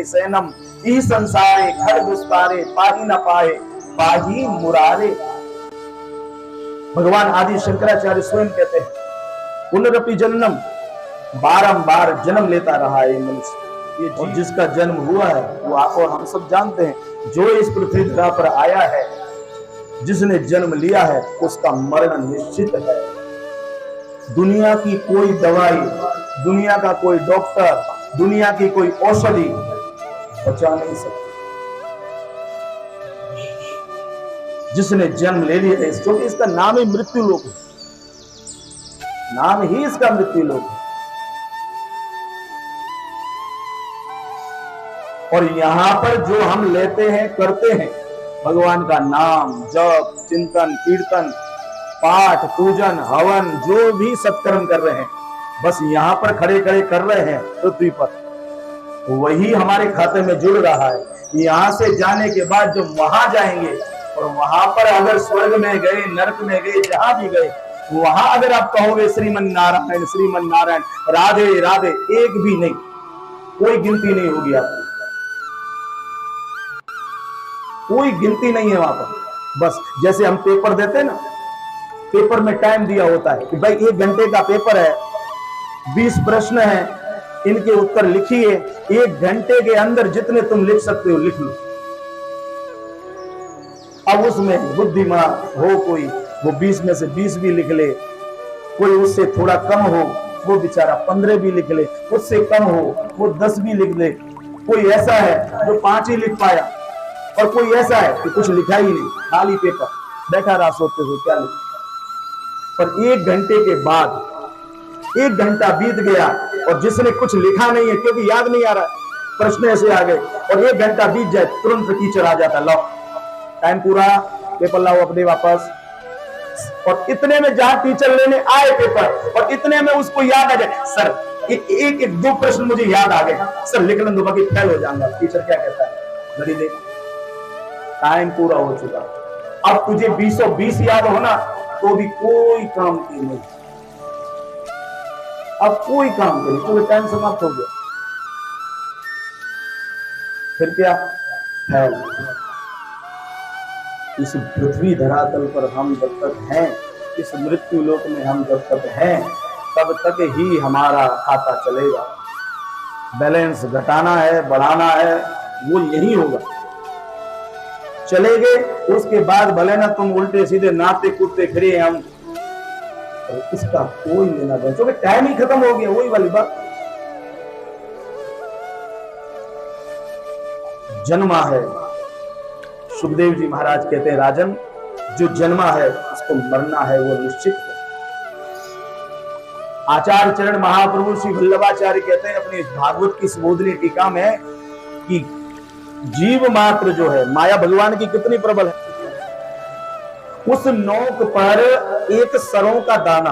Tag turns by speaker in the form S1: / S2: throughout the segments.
S1: सैनम ई संसारे खड़ विस्तारे पाही न पाए पाही मुरारे। भगवान आदि शंकराचार्य स्वयं कहते हैं पुनरपि जन्म, बारंबार जन्म लेता रहा है मनुष्य। ये और जिसका जन्म हुआ है वो आप और हम सब जानते हैं, जो इस पृथ्वी धरा पर आया है, जिसने जन्म लिया है उसका मरण निश्चित है। दुनिया की कोई दवाई, दुनिया का कोई डॉक्टर, दुनिया की कोई औषधि बचा नहीं सकती। जिसने जन्म ले लिया है, क्योंकि इसका नाम ही मृत्यु लोक है, नाम ही इसका मृत्यु लोक है। और यहां पर जो हम लेते हैं करते हैं भगवान का नाम जप, चिंतन, कीर्तन, पाठ, पूजन, हवन, जो भी सत्कर्म कर रहे हैं, बस यहां पर खड़े खड़े कर रहे हैं पृथ्वी पर, वही हमारे खाते में जुड़ रहा है। यहां से जाने के बाद जब वहां जाएंगे और वहां पर अगर स्वर्ग में गए, नरक में गए, जहां भी गए, वहां अगर आप कहोगे श्रीमन नारायण श्रीमन नारायण, राधे राधे, एक भी नहीं, कोई गिनती नहीं होगी आपकी, कोई गिनती नहीं है वहां पर। बस जैसे हम पेपर देते हैं ना, पेपर में टाइम दिया होता है कि भाई 1 घंटे का पेपर है, 20 प्रश्न हैं, इनके उत्तर लिखिए, 1 घंटे के अंदर जितने तुम लिख सकते हो लिख लो। अब उसमें बुद्धिमान हो कोई, वो 20 में से 20 भी लिख ले, कोई उससे थोड़ा कम हो, वो बेचारा 15 भी लिख ले, उससे कम हो वो 10 भी लिख ले। कोई ऐसा है जो 5 ही लिख पाया, और कोई ऐसा है कि कुछ लिखा ही नहीं, खाली पेपर, बैठा रहा सोचते हुए क्या लिखा। पर 1 घंटे के बाद, 1 घंटा बीत गया और जिसने कुछ लिखा नहीं है क्योंकि याद नहीं आ रहा, प्रश्न ऐसे आ गए, और 1 घंटा बीत जाए तुरंत टीचर आ जाता, लाओ टाइम पूरा, पेपर लाओ अपने वापस। और इतने में जहां टीचर लेने आए पेपर, और इतने में उसको याद आ जाए, सर एक 2 प्रश्न मुझे याद आ गए, सर लिख लें, बाकी फेल हो जाऊंगा। टीचर क्या कहता है, घड़ी देख, टाइम पूरा हो चुका। अब तुझे 20 याद हो ना तो भी कोई काम की नहीं, अब कोई काम की नहीं, पूरे टाइम समाप्त हो गया। फिर क्या है, इस पृथ्वी धरातल पर हम जब तक हैं, इस मृत्यु लोक में हम जब तक हैं, तब तक ही हमारा खाता चलेगा। बैलेंस घटाना है, बढ़ाना है, वो यही होगा। चले गए उसके बाद भले ना तुम उल्टे सीधे नाते कूदते फिरे हम, और इसका कोई लेना देना, क्योंकि टाइम ही खत्म हो गया। वही वाली बात, जन्मा है, सुखदेव जी महाराज कहते हैं राजन, जो जन्मा है उसको मरना है, वो निश्चित है। आचार्य चरण महाप्रभु श्री वल्लभाचार्य कहते हैं अपनी भागवत की सुबोधनी टीका में कि जीव मात्र जो है, माया भगवान की कितनी प्रबल है, उस नोक पर एक सरों का दाना,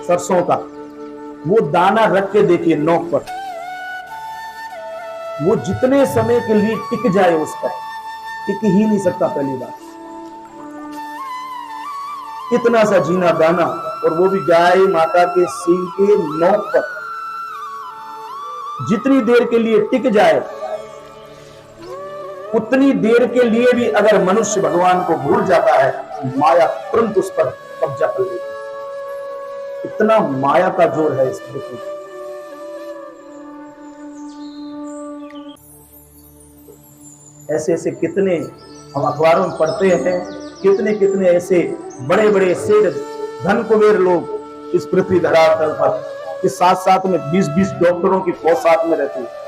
S1: सरसों का वो दाना रख के देखिए नोक पर, वो जितने समय के लिए टिक जाए उस पर, टिक ही नहीं सकता। पहली बार इतना सा जीना दाना, और वो भी गाय माता के सींग के नोक पर, जितनी देर के लिए टिक जाए उतनी देर के लिए भी अगर मनुष्य भगवान को भूल जाता है, माया तुरंत उस पर कब्जा कर लेती है। इतना माया का जोर है इस पृथ्वी पर। ऐसे ऐसे कितने हम अखबारों में पढ़ते हैं, कितने कितने ऐसे बड़े बड़े सेठ धन कुबेर लोग इस पृथ्वी धरातल पर, के साथ साथ में 20-20 डॉक्टरों की फौज साथ में रहती है,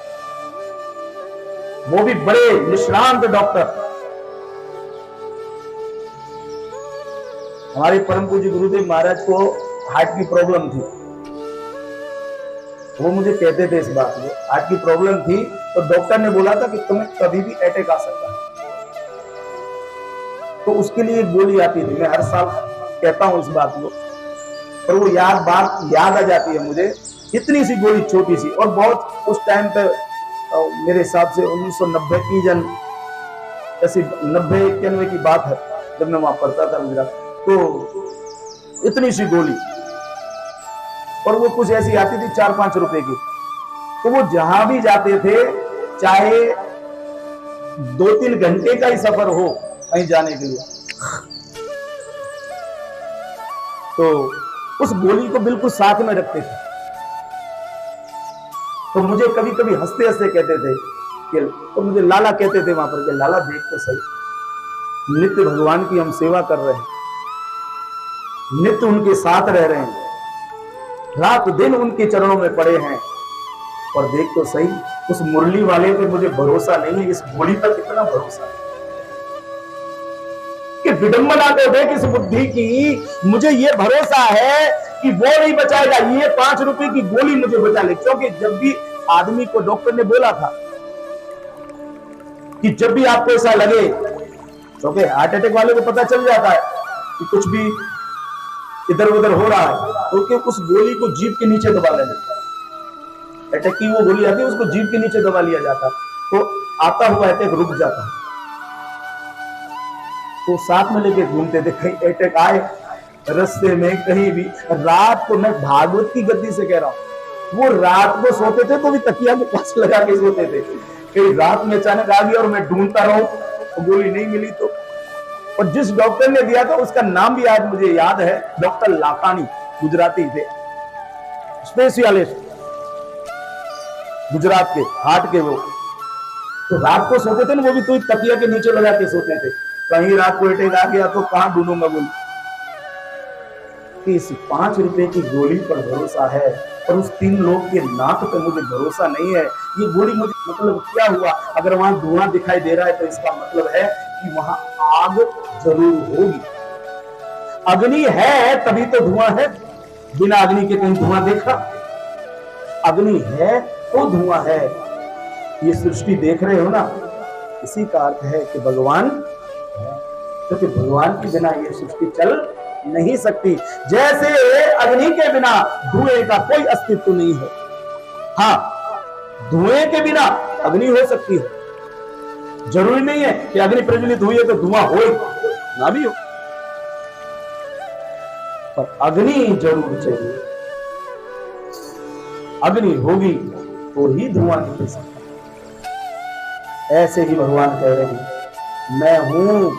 S1: वो भी बड़े निष्णात डॉक्टर। हमारे परम पूज्य गुरुदेव महाराज को हार्ट की प्रॉब्लम थी, वो मुझे कहते थे इस बात में, हार्ट की प्रॉब्लम थी तो डॉक्टर ने बोला था कि तुम्हें कभी भी अटैक आ सकता है, तो उसके लिए एक गोली आती थी। मैं हर साल कहता हूं इस बात को, पर वो बात याद आ जाती है मुझे। इतनी सी गोली, छोटी सी, और बहुत उस टाइम पे मेरे हिसाब से 1990 की ऐसी 90-91 की बात है, जब मैं वहां पढ़ता था मेरा, तो इतनी सी गोली, और वो कुछ ऐसी आती थी 4-5 रुपए की। तो वो जहां भी जाते थे चाहे 2-3 घंटे का ही सफर हो कहीं जाने के लिए, तो उस गोली को बिल्कुल साथ में रखते थे। तो मुझे कभी कभी हंसते हंसते कहते थे कि, तो मुझे लाला कहते थे वहां पर कि लाला देख तो सही, नित्य भगवान की हम सेवा कर रहे हैं, नित्य उनके साथ रह रहे हैं, रात दिन उनके चरणों में पड़े हैं, और देख तो सही उस मुरली वाले पे मुझे भरोसा नहीं है, इस गोली पर कितना भरोसा है। कि विडंबना तो देख इस बुद्धि की, मुझे ये भरोसा है कि वो नहीं बचाएगा, ये 5 रुपए की गोली मुझे बचा ले। क्योंकि जब भी आदमी को डॉक्टर ने बोला था कि जब भी आपको ऐसा लगे, क्योंकि हार्ट अटैक वाले को पता चल जाता है कि कुछ भी इधर उधर हो रहा है, तो कि उस गोली को जीभ के नीचे दबा लेना, अटैक की वो गोली आती है उसको जीभ के नीचे दबा लिया जाता, तो आता हुआ अटैक रुक जाता। तो साथ में लेके घूमते थे, कहीं अटैक आए रास्ते में कहीं भी। रात को, मैं भागवत की गद्दी से कह रहा हूं, वो रात को सोते थे तो भी तकिया के पास लगा के सोते थे, कहीं रात में अचानक आ गया और मैं ढूंढता रहूं तो गोली नहीं मिली तो। और जिस डॉक्टर ने दिया था उसका नाम भी आज मुझे याद है, डॉक्टर लाखानी, गुजराती थे, स्पेशलिस्ट गुजरात के हार्ट के वो। तो रात को सोते थे ना, वो भी तो तकिया के नीचे लगा के सोते थे, कहीं रात को अटैक आ गया तो कहां ढूंढूंगा गोली। कि इस 5 रुपए की गोली पर भरोसा है और उस 3 लोग के नाक पे मुझे भरोसा नहीं है। ये गोली मुझे, मतलब क्या हुआ, अगर वहां धुआं दिखाई दे रहा है तो इसका मतलब है कि वहां आग जरूर होगी। अग्नि है तभी तो धुआं है, बिना अग्नि के कहीं धुआं देखा? अग्नि है तो धुआं है। ये सृष्टि देख रहे हो ना, इसी का अर्थ है कि भगवान है, क्योंकि भगवान के बिना ये सृष्टि चल नहीं सकती। जैसे अग्नि के बिना धुएं का कोई अस्तित्व नहीं है, हाँ धुएं के बिना अग्नि हो सकती है। जरूरी नहीं है कि अग्नि प्रज्वलित हुई है तो धुआं हो ना भी हो, पर अग्नि जरूर चाहिए। अग्नि होगी तो ही धुआं निकल सकता है। ऐसे ही भगवान कह रहे हैं मैं हूं,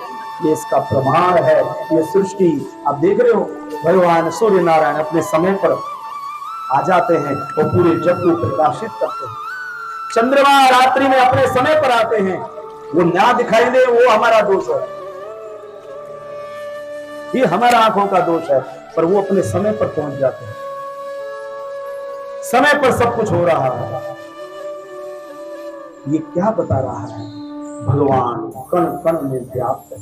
S1: ये इसका प्रमाण है। ये सृष्टि आप देख रहे हो, भगवान सूर्य नारायण अपने समय पर आ जाते हैं और पूरे जग को प्रकाशित करते हैं। चंद्रमा रात्रि में अपने समय पर आते हैं, वो ना दिखाई दे वो हमारा दोष है, ये हमारा आंखों का दोष है, पर वो अपने समय पर पहुंच जाते हैं। समय पर सब कुछ हो रहा है। ये क्या बता रहा है? भगवान कण कण में व्याप्त है।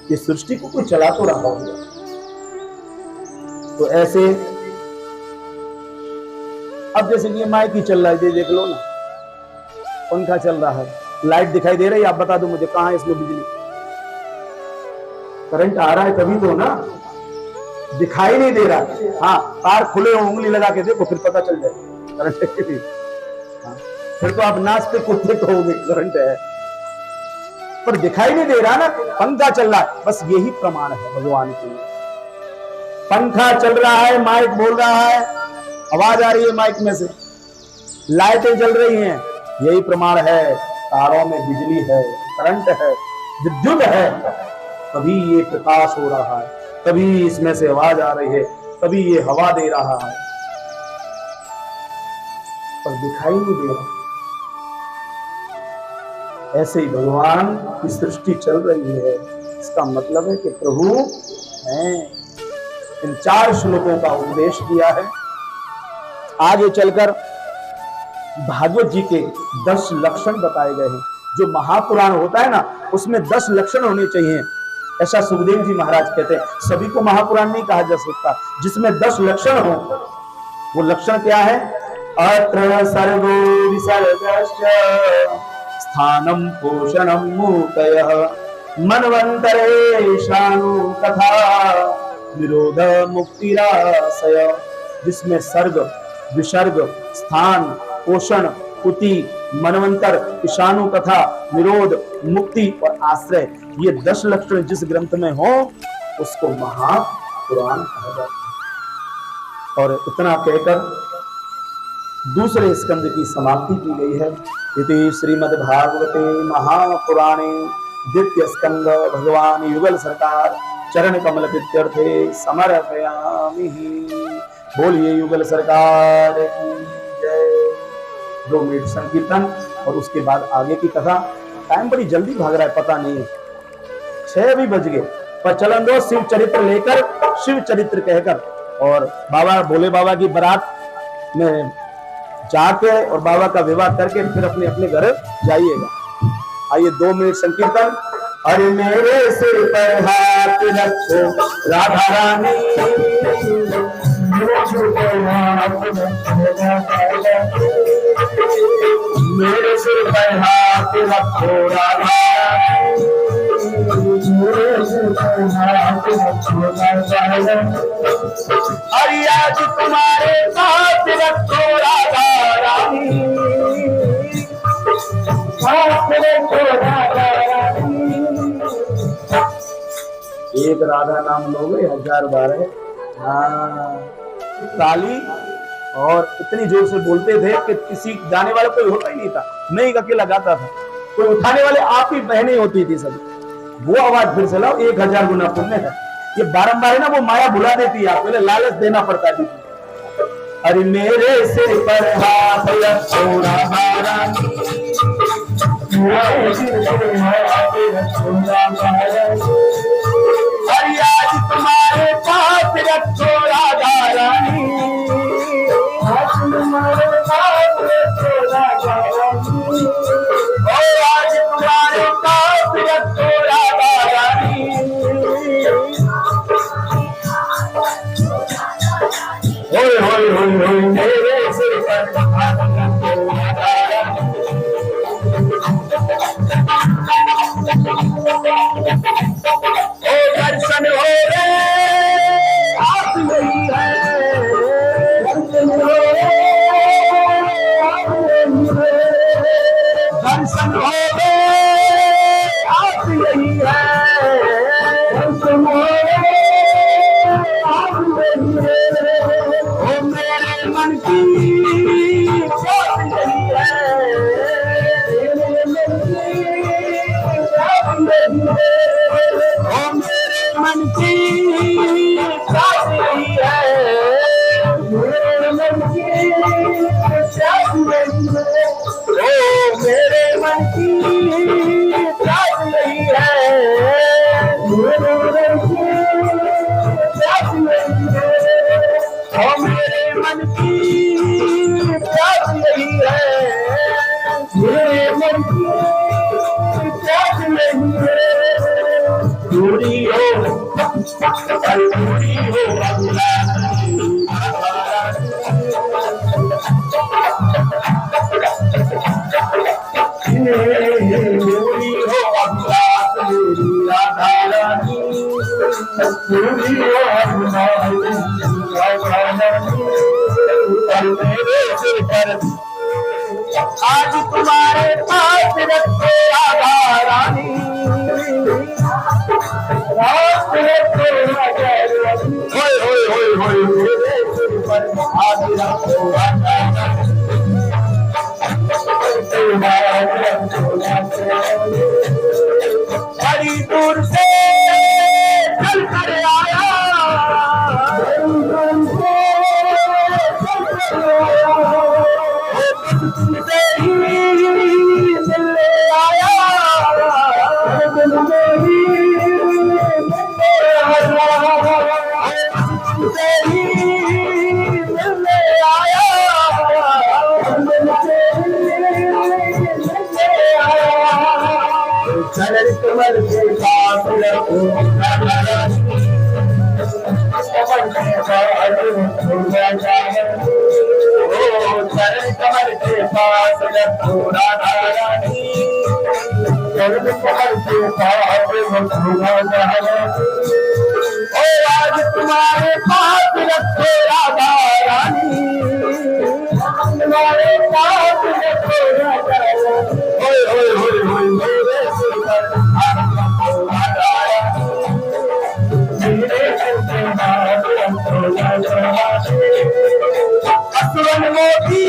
S1: ये सृष्टि को कोई चला तो रहा होगा। तो ऐसे अब जैसे कि माइक ही चल रहा है, देख लो ना, पंखा चल रहा है, लाइट दिखाई दे रही है, आप बता दो मुझे कहां है इसमें बिजली? करंट आ रहा है तभी तो ना, दिखाई नहीं दे रहा। हाँ तार खुले हो, उंगली लगा के देखो, फिर पता चल जाए करंट है। हाँ, फिर तो आप नाचते कूदते कहोगे करंट है, पर दिखाई नहीं दे रहा ना, पंखा चल रहा है। बस यही प्रमाण है भगवान के लिए। पंखा चल रहा है, माइक बोल रहा है, आवाज आ रही है माइक में से, लाइटें जल रही हैं, यही प्रमाण है। तारों में बिजली है, करंट है, विद्युत है, तभी ये प्रकाश हो रहा है, तभी इसमें से आवाज आ रही है, तभी ये हवा दे रहा है, पर दिखाई नहीं दे रहा। ऐसे ही भगवान की सृष्टि चल रही है। इसका मतलब है कि प्रभु हैं। इन 4 श्लोकों का उपदेश किया है। आगे चलकर भागवत जी के 10 लक्षण बताए गए हैं। जो महापुराण होता है ना, उसमें 10 लक्षण होने चाहिए, ऐसा सुखदेव जी महाराज कहते हैं। सभी को महापुराण नहीं कहा जा सकता, जिसमें 10 लक्षण हो। वो लक्षण क्या है? अत्र सर्वो विसर्गश्च स्थानम पोषणम मूर्तयः मनवंतरेशानु तथा विरोध मुक्तिराशय। जिसमें सर्ग, विसर्ग, स्थान, पोषण, पुति, मनवंतर, ईशानु कथा, निरोध, मुक्ति और आश्रय, ये 10 लक्षण जिस ग्रंथ में हो उसको महापुराण कहा जाता है। और इतना कहकर दूसरे स्कंद की समाप्ति की गई है। इति श्रीमद्भागवते महापुराणे द्वितीय स्कंद भगवान युगल सरकार चरण कमल प्रीत्यर्थे समर्पयामि। बोलिए युगल सरकार की जय। 2 मिनट संकीर्तन और उसके बाद आगे की कथा। टाइम बड़ी जल्दी भाग रहा है, पता नहीं है 6 भी बज गए, पर चलन दो शिव चरित्र लेकर, शिव चरित्र कहकर और बाबा भोले बाबा की बारात में जाके और बाबा का विवाह करके फिर अपने अपने घर जाइएगा। आइए 2 मिनट संकीर्तन। अरे मेरे सिर पर हाथ रखो राधा रानी, मेरे सिर पर हाथ रखो राधा रानी, मेरे सिर पर हाथ रखो राधा रानी, अरे आज तुम्हारे हाथ रखो राधा रानी, हाथ रखो राधा रानी। एक राधा नाम लोगे 1000 बार है। हाँ, ताली और इतनी जोर से बोलते थे कि किसी गाने वाला कोई होता ही नहीं था, मैं ही अकेला गाता था, कोई उठाने वाले आप ही बहनें होती थी सब। वो आवाज फिर से लाओ, 1000 गुना पुण्य है। ये बारंबार है ना, वो माया भुला देती है, आपको लालच देना पड़ता है। अरे मेरे सिर पर हाथ रखो राधा रानी, मेरे सिर पर हाथ रखो राधा रानी, अरे आज तुम्हारे पास रखो राधा रानी, आज तुम्हारे पास रखो राधा रानी, और आज तुम्हारे पास रखो राधा रानी। होय होय होय होय मेरे सिर पर हाथ रखो राधा रानी, ओ दर्शन हो रे आप यही है, दर्शन हो रे आप यही है, दर्शन हो रे आप यही है, दर्शन हो रे आप यही है, ओ मेरे मन की बात यही है, मेरे मन की बात यही है, ओ मेरे मन की बात यही है, मेरे मन की बात यही है, ओ मेरे मन की बात यही है, मेरे मन की बात यही है, ओ मेरे मन की बात यही है, मेरे मन की बात यही है। दूरी हो दूरी हो दूरी हो राधा रानी, दूरी हो मेरे सिर पर आज तुम्हारे पास रखो राधा रानी, होय होय होय होय मेरे सिर पर आज रखो राधा रानी, बड़ी दूर से चल कर आया, तुमसे ही मिलने आया, तुमसे ही मिलने आया, चरण कमल के पास रखो राधा रानी, कमल के पास रखो राधा रानी, ओ चरण कमल के पास रखो राधा रानी, चरण कमल के पास रखो राधा रानी, ओ आज तुम्हारे पास रखो राधा रानी, तुम्हारे पास रखो राधा रानी, होय होय होय होय मेरे सिर पर हाथ रखो राधा रानी, मेरे सिर पर हाथ रखो राधा रानी, असुरन मोती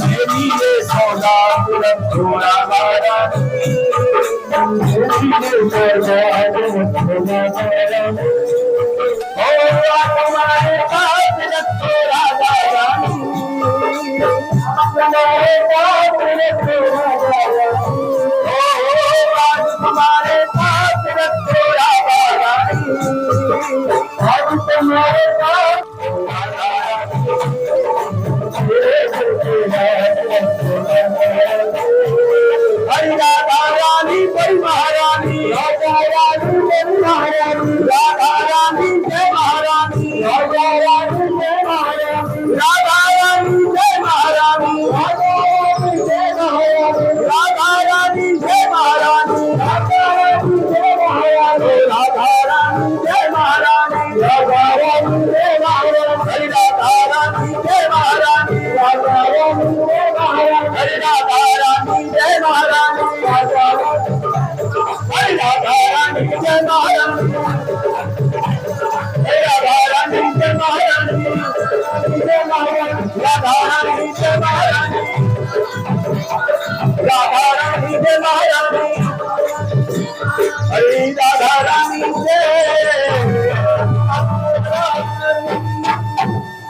S1: मेरी ये सौदा थोड़ा तुम्हारे पास रखो राधा रानी, तुम्हारे पास रखो राधा रानी, आज तुम्हारे पास रखो राधा रानी, आज तुम्हारे पास हरी राधा रानी कोई महारानी, राधा रानी कोई महारानी, राधा रानी जय महारानी, राधा रानी जय महारानी, राधा रानी जय महारानी, राधा रानी जय महारानी, राधा रानी जय महारानी, राधा रानी जय महारानी, राधा रानी जय महारानी, हरी राधा रानी जय महारानी, राधा रानी जय महारानी, हरी राधा रानी जय महारानी, राधा हरी राधा रानी जय महारानी, हरी राधा रानी जय महारानी, जय महारानी, राधा रानी जय महारानी, राधा रानी जय महारानी, हरी राधा रानी जय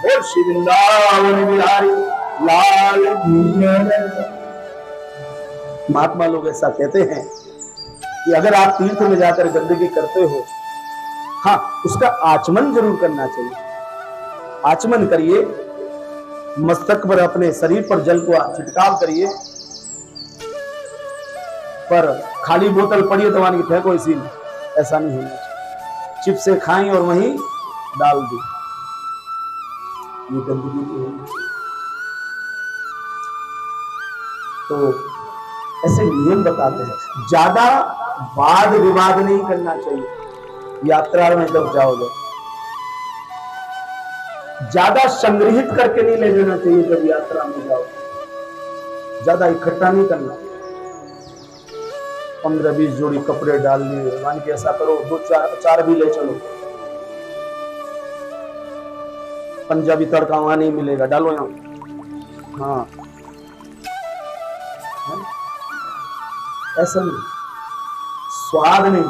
S1: और श्री वृंदावन बिहारी लाल की जय। महात्मा लोग ऐसा कहते हैं कि अगर आप तीर्थ में जाकर गंदगी करते हो, हाँ, उसका आचमन जरूर करना चाहिए। आचमन करिए, मस्तक पर अपने शरीर पर जल को छिड़काव करिए, पर खाली बोतल पड़ी है तो वहां की फेंको, इसी में ऐसा नहीं होना चाहिए। चिप से खाएं और वहीं डाल दी, ये गंदगी नहीं होनी चाहिए। तो ऐसे नियम बताते हैं। ज्यादा वाद विवाद नहीं करना चाहिए यात्रा में जब जाओगे। ज्यादा संग्रहित करके नहीं ले लेना चाहिए जब यात्रा में जाओ। ज्यादा इकट्ठा नहीं करना। 15-20 जोड़ी कपड़े डाल लिए, मान के ऐसा करो 2-4 भी ले चलो। पंजाबी तड़का वहां नहीं मिलेगा, डालो यहाँ। हाँ, ऐसा नहीं, स्वाद नहीं।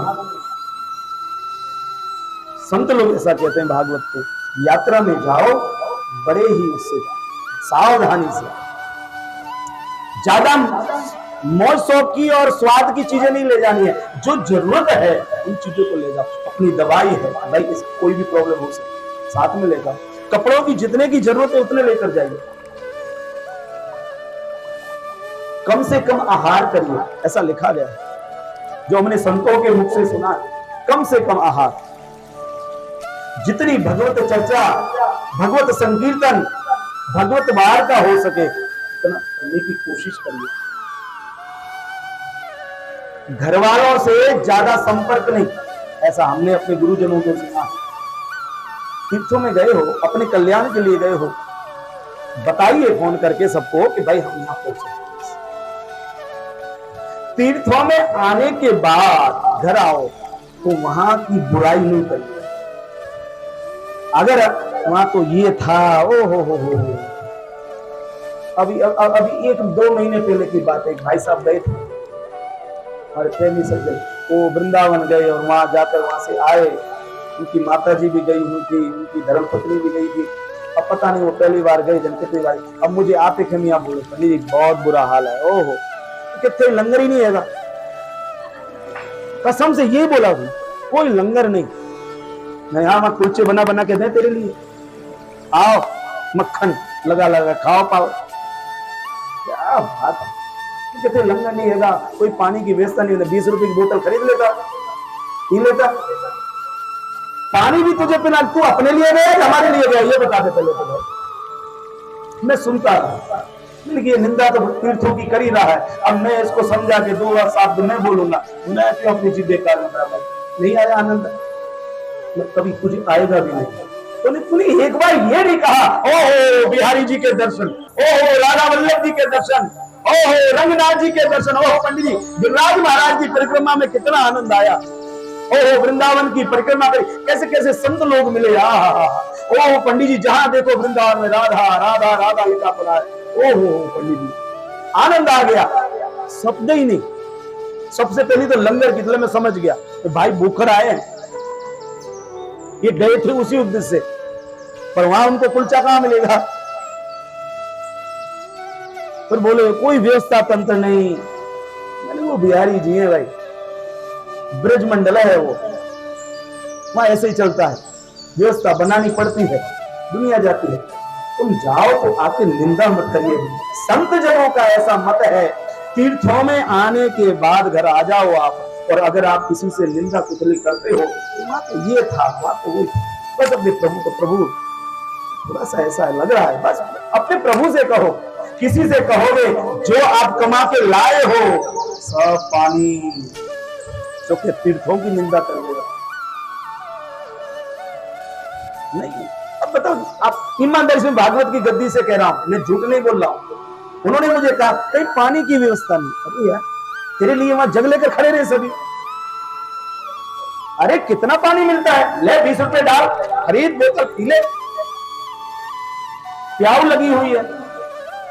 S1: संत लोग ऐसा कहते हैं भागवत के, यात्रा में जाओ बड़े ही उससे सावधानी से। ज्यादा मौज शौक की और स्वाद की चीजें नहीं ले जानी है। जो जरूरत है उन चीजों को ले जाओ। अपनी दवाई है भाई, कोई भी प्रॉब्लम हो सकती, साथ में ले जाओ। कपड़ों की जितने की जरूरत है उतने लेकर जाइए। कम से कम आहार करिए, ऐसा लिखा गया है, जो हमने संतों के मुख से सुना है। कम से कम आहार, जितनी भगवत चर्चा, भगवत संकीर्तन, भगवत वार्ता हो सके उतना करने की कोशिश करिए। घर वालों से ज्यादा संपर्क नहीं, ऐसा हमने अपने गुरुजनों को सुना। तीर्थों में गए हो, अपने कल्याण के लिए गए हो, बताइए फोन करके सबको कि भाई हम यहां पहुंचे। तीर्थों में आने के बाद घर आओ तो वहां की बुराई नहीं करिए। अगर वहां तो ये था, ओ हो, अभी 1-2 महीने पहले की बात है। भाई साहब गए थे, हमारे प्रेमी सज्जन, वो वृंदावन गए और वहां जाकर वहां से आए। उनकी माता जी भी गई हुई थी, उनकी धर्मपत्नी भी गई थी। अब पता नहीं वो पहली बार गए जन कितनी बार। अब मुझे आते खमिया बोले, पंडित जी बहुत बुरा हाल है। ओहो, कितने लंगर ही नहीं है। कसम से ये बोला था, कोई लंगर नहीं। मैं यहाँ मत कुलचे बना बना के दे तेरे लिए, आओ मक्खन लगा लगा खाओ पाओ। क्या बात है, कहते लंगर नहीं है, कोई पानी की व्यवस्था नहीं है। 20 रुपए की बोतल खरीद लेता, पी लेता। पानी भी तुझे पिला, तू अपने लिए गया या हमारे लिए गया, ये बता दे पहले तो भाई। मैं सुनता रहा, ये निंदा तो तीर्थों की कर ही रहा है। अब मैं इसको समझा के 2 शब्द मैं बोलूंगा, मैं क्यों अपनी चीज बेकार में खराब। नहीं आया आनंद, कभी कुछ आएगा भी नहीं। तो तूने एक बार ये नहीं कहा, ओहो बिहारी जी के दर्शन, ओहो राधा वल्लभ जी के दर्शन, ओहो रंगनाथ जी के दर्शन, ओहो पंडित जी गिरिराज महाराज की परिक्रमा में कितना आनंद आया। ओ वृंदावन की परिक्रमा करी, कैसे कैसे संत लोग मिले। ओ पंडित जी जहां देखो वृंदावन में राधा राधा राधा लिखा पड़ा है। ओहो पंडित जी आनंद आ गया, शब्द ही नहीं। सबसे पहले तो लंगर की तरह मैं समझ गया तो भाई भूखर आए हैं, ये गए थे उसी उद्देश्य से, पर वहां उनको कुलचा कहां मिलेगा। फिर बोले कोई व्यवस्था तंत्र नहीं। मैंने वो बिहारी जी है भाई, ब्रज मंडल है वो, वहां ऐसे ही चलता है, व्यवस्था बनानी पड़ती है, दुनिया जाती है। तुम जाओ तो आके निंदा मत करिए। संत जनों का ऐसा मत है, तीर्थों में आने के बाद घर आ जाओ आप, और अगर आप किसी से निंदा कुतली करते हो तो ये था तो वो, बस अपने प्रभु को, प्रभु थोड़ा सा ऐसा लग रहा है, बस अपने प्रभु से कहो। किसी से कहोगे जो आप कमा के लाए हो सब पानी, जो के तीर्थों की निंदा कर देगा। नहीं, अब बताओ आप ईमानदारी से भागवत की गद्दी से कह रहा हूं, मैं झूठ नहीं बोल रहा हूं। उन्होंने मुझे कहा कहीं पानी की व्यवस्था नहीं। अरे यार तेरे लिए वहां जग लेकर खड़े रहे सभी। अरे कितना पानी मिलता है, ले 20 रुपए डाल, खरीद बोतल पी ले, प्याऊ लगी हुई है।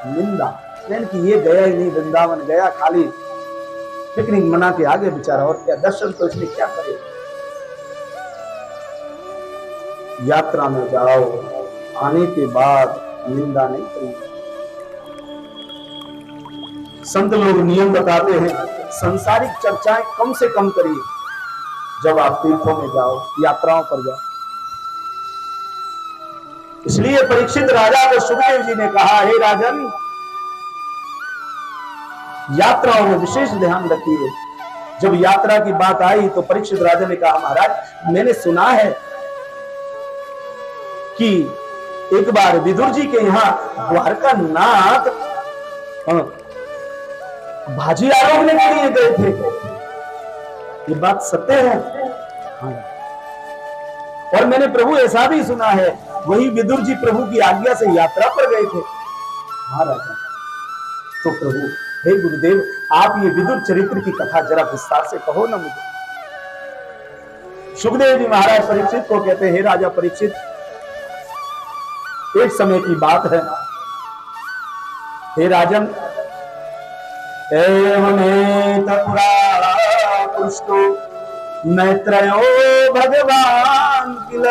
S1: निंदा कि ये गया ही नहीं वृंदावन, गया खाली पिकनिक मना के आगे बेचारा, और क्या दर्शन तो इसने क्या करे। यात्रा में जाओ, आने के बाद निंदा नहीं करें। संत लोग नियम बताते हैं, संसारिक चर्चाएं कम से कम करिए जब आप तीर्थों में जाओ, यात्राओं पर जाओ। इसलिए परीक्षित राजा को सुखदेव जी ने कहा, हे राजन यात्राओं में विशेष ध्यान रखिए। जब यात्रा की बात आई तो परीक्षित राजा ने कहा, महाराज मैंने सुना है कि एक बार विदुर जी के यहाँ द्वारका नाथ भाजी आरोगने के लिए गए थे, ये बात सत्य है? हाँ। और मैंने प्रभु ऐसा भी सुना है वही विदुर जी प्रभु की आज्ञा से यात्रा पर गए थे। हाँ राजा। तो प्रभु हे गुरुदेव आप ये विदुर चरित्र की कथा जरा विस्तार से कहो ना मुझे। सुखदेव जी महाराज परीक्षित को कहते हैं, हे राजा परीक्षित एक समय की बात है, हे राजन एवमेत पुरा पुष्टो मैत्रयो भगवान किल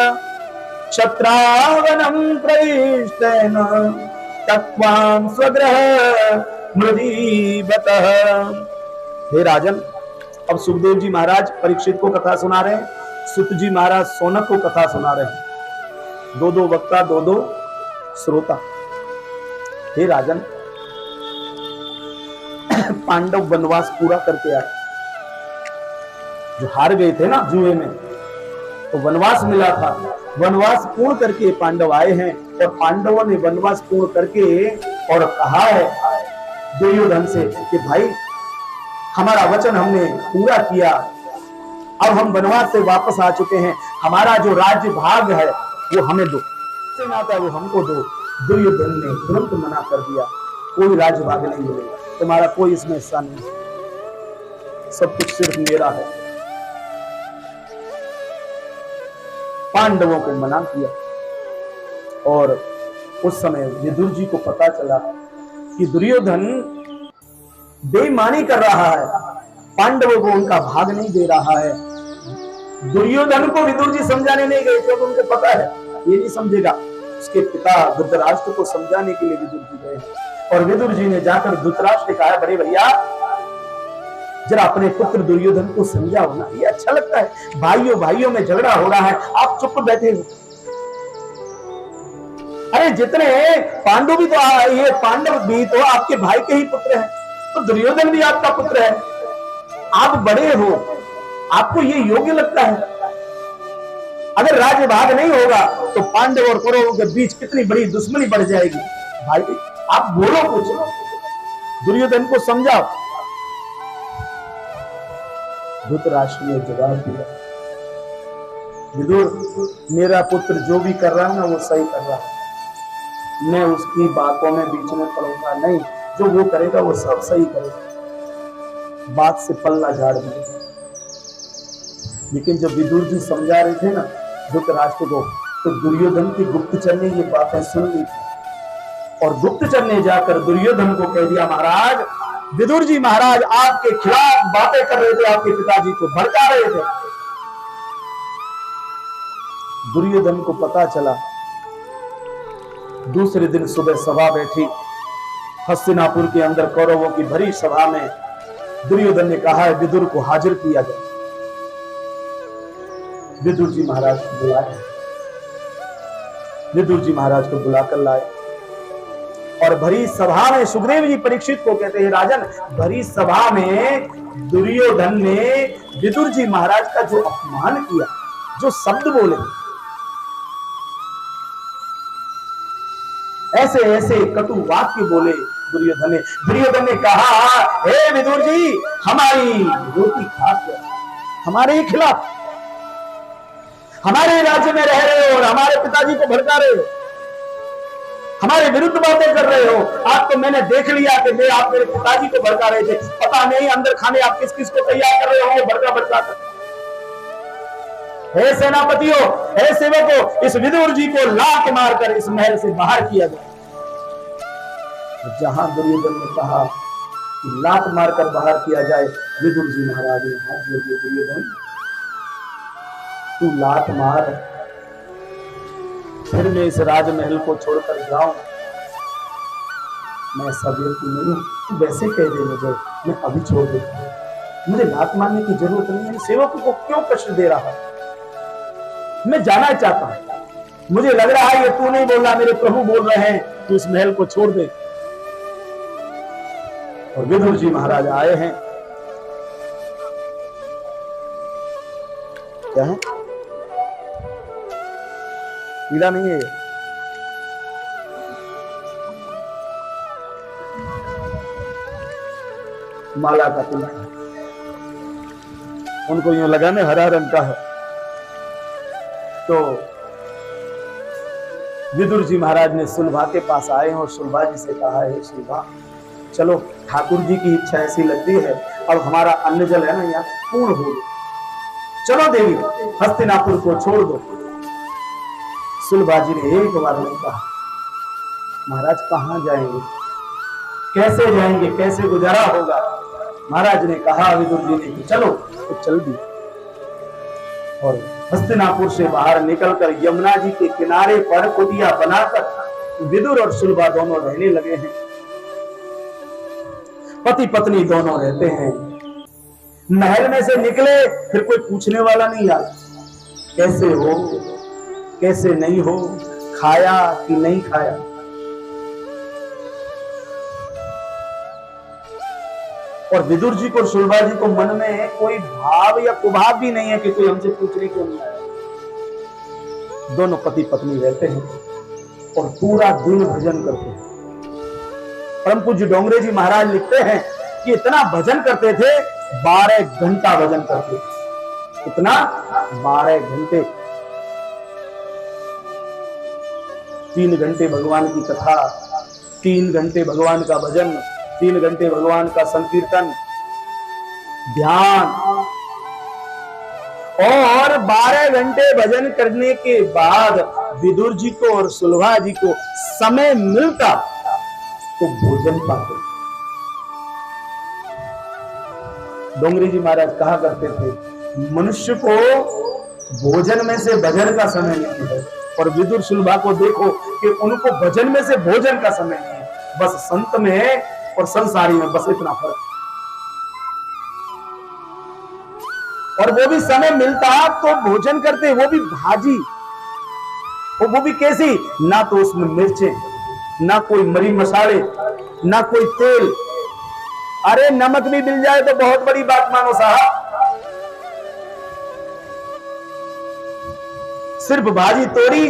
S1: क्षत्रावनम प्रविष्टेन तत्वां स्वग्रह मृदीबतः। हे राजन, अब सुखदेव जी महाराज परीक्षित को कथा सुना रहे हैं, सुत जी महाराज सोनक को कथा सुना रहे हैं, दो दो वक्ता दो दो श्रोता। हे राजन, पांडव वनवास पूरा करके आए, जो हार गए थे ना जुए में, तो वनवास मिला था, वनवास पूर्ण करके पांडव आए हैं। और पांडवों ने वनवास पूर्ण करके और कहा है दुर्योधन से कि भाई हमारा वचन हमने पूरा किया, अब हम वनवास से वापस आ चुके हैं, हमारा जो राज्य भाग है वो हमें दो, नाता है वो हमको दो। दुर्योधन ने तुरंत मना कर दिया, कोई राज्य भाग नहीं मिलेगा, तुम्हारा कोई इसमें हिस्सा नहीं, सब कुछ सिर्फ मेरा है। पांडवों को मना किया। और उस समय विदुर जी को पता चला कि दुर्योधन बेईमानी कर रहा है, पांडवों को उनका भाग नहीं दे रहा है। दुर्योधन को विदुर जी समझाने नहीं गए क्योंकि उनको पता है ये नहीं समझेगा। उसके पिता धृतराष्ट्र को समझाने के लिए विदुर जी गए, और विदुर जी ने जाकर धृतराष्ट्र कहा, बड़े भैया जरा अपने पुत्र दुर्योधन को समझाओ ना, ये अच्छा लगता है, भाइयों भाइयों में झगड़ा हो रहा है, आप चुप बैठे हो। अरे जितने पांडव भी तो ये पांडव भी तो आपके भाई के ही पुत्र हैं, तो दुर्योधन भी आपका पुत्र है, आप बड़े हो, आपको ये योग्य लगता है? अगर राज्य भाग नहीं होगा तो पांडव और कौरवों के बीच कितनी बड़ी दुश्मनी बढ़ जाएगी। भाई आप बोलो कुछ, दुर्योधन को समझाओ। धृतराष्ट्र ने जवाब दिया, विदुर मेरा पुत्र जो भी कर रहा है ना वो सही कर रहा है, मैं उसकी बातों में बीच में पड़ूंगा नहीं, जो वो करेगा वो सब सही करेगा। बात से पल्ला झाड़ दिया। लेकिन जब विदुर जी समझा रहे थे ना धृतराष्ट्र को, तो दुर्योधन की गुप्तचर ने ये बातें सुन ली और गुप्तचर ने जाकर दुर्योधन को कह दिया, महाराज विदुर जी महाराज आपके खिलाफ बातें कर रहे थे, आपके पिताजी को भड़का रहे थे। दुर्योधन को पता चला। दूसरे दिन सुबह सभा बैठी हस्तिनापुर के अंदर, कौरवों की भरी सभा में दुर्योधन ने कहा है विदुर को हाजिर किया जाए। विदुर जी महाराज को बुलाए, विदुर जी महाराज को बुलाकर लाए और भरी सभा में सुग्रीव जी परीक्षित को कहते हैं, राजन भरी सभा में दुर्योधन ने विदुर जी महाराज का जो अपमान किया, जो शब्द बोले, ऐसे ऐसे कटु वाक्य बोले दुर्योधन ने कहा, हे विदुर जी हमारी रोटी खाकर हमारे ही खिलाफ, हमारे राज्य में रह रहे हो और हमारे पिताजी को भड़का रहे हो, हमारे विरुद्ध बातें कर रहे हो। आज तो मैंने देख लिया कि आप मेरे पिताजी को भड़का रहे थे, पता नहीं अंदर खाने आप किस किस को तैयार कर रहे होंगे भड़का भड़का कर। हे सेनापतियों, हे सेवकों, इस विदुर जी को लात मारकर इस महल से बाहर किया जाए। जहां दुर्योधन ने कहा कि लात मारकर बाहर किया जाए, विदुर जी महाराज ने हाथ जोड़ दिए, दुर्योधन तू लात मार, फिर मैं इस राजमहल को छोड़कर जाऊं, मैं सब नहीं हूं, तू वैसे कह दे मुझे, मैं अभी छोड़ देता हूं, मुझे लात मारने की जरूरत नहीं है। सेवकों को क्यों कष्ट दे रहा है, मैं जाना चाहता हूं, मुझे लग रहा है ये तू नहीं बोल रहा, मेरे प्रभु बोल रहे हैं, तू इस महल को छोड़ दे। और विदुर जी महाराज आए हैं, क्या है पीड़ा नहीं है, माला का तिलक, उनको यूं लगा ना हरा रंग का है। तो विदुर जी महाराज ने सुलभा के पास आए और सुलभा जी से कहा है, सुलभा चलो ठाकुर जी की इच्छा ऐसी लगती है, अब हमारा अन्न जल है ना यहाँ पूर्ण हो गया, चलो देवी हस्तिनापुर को छोड़ दो। सुलभा जी ने एक बार नहीं कहा, महाराज कहां जाएंगे, कैसे जाएंगे, कैसे गुजारा होगा। महाराज ने कहा विदुर जी ने कि चलो, तो चल दी और हस्तिनापुर से बाहर निकलकर यमुना जी के किनारे पर कुटिया बनाकर विदुर और सुलभा दोनों रहने लगे हैं। पति पत्नी दोनों रहते हैं। महल में से निकले फिर कोई पूछने वाला नहीं आया, कैसे हो, कैसे नहीं हो, खाया कि नहीं खाया। और विदुर जी को, सुलभा जी को मन में कोई भाव या कुभाव भी नहीं है कि कोई हमसे पूछने क्यों नहीं आया। दोनों पति पत्नी रहते हैं और पूरा दिन भजन करते हैं। परम पूज्य डोंगरे जी महाराज लिखते हैं कि इतना भजन करते थे, 12 घंटा भजन करते थे। कितना? 12 घंटे। 3 घंटे भगवान की कथा, 3 घंटे भगवान का भजन, 3 घंटे भगवान का संकीर्तन, ध्यान, और 12 घंटे भजन करने के बाद विदुर जी को और सुलभा जी को समय मिलता तो भोजन पाते। डोंगरी जी महाराज कहा करते थे, मनुष्य को भोजन में से भजन का समय नहीं है, और विदुर सुलभा को देखो कि उनको भजन में से भोजन का समय नहीं है। बस संत में और संसारी में बस इतना फर्क। और वो भी समय मिलता तो भोजन करते, वो भी भाजी, वो भी कैसी, ना तो उसमें मिर्चें, ना कोई मरी मसाले, ना कोई तेल। अरे नमक भी मिल जाए तो बहुत बड़ी बात मानो साहब। सिर्फ भाजी तोड़ी,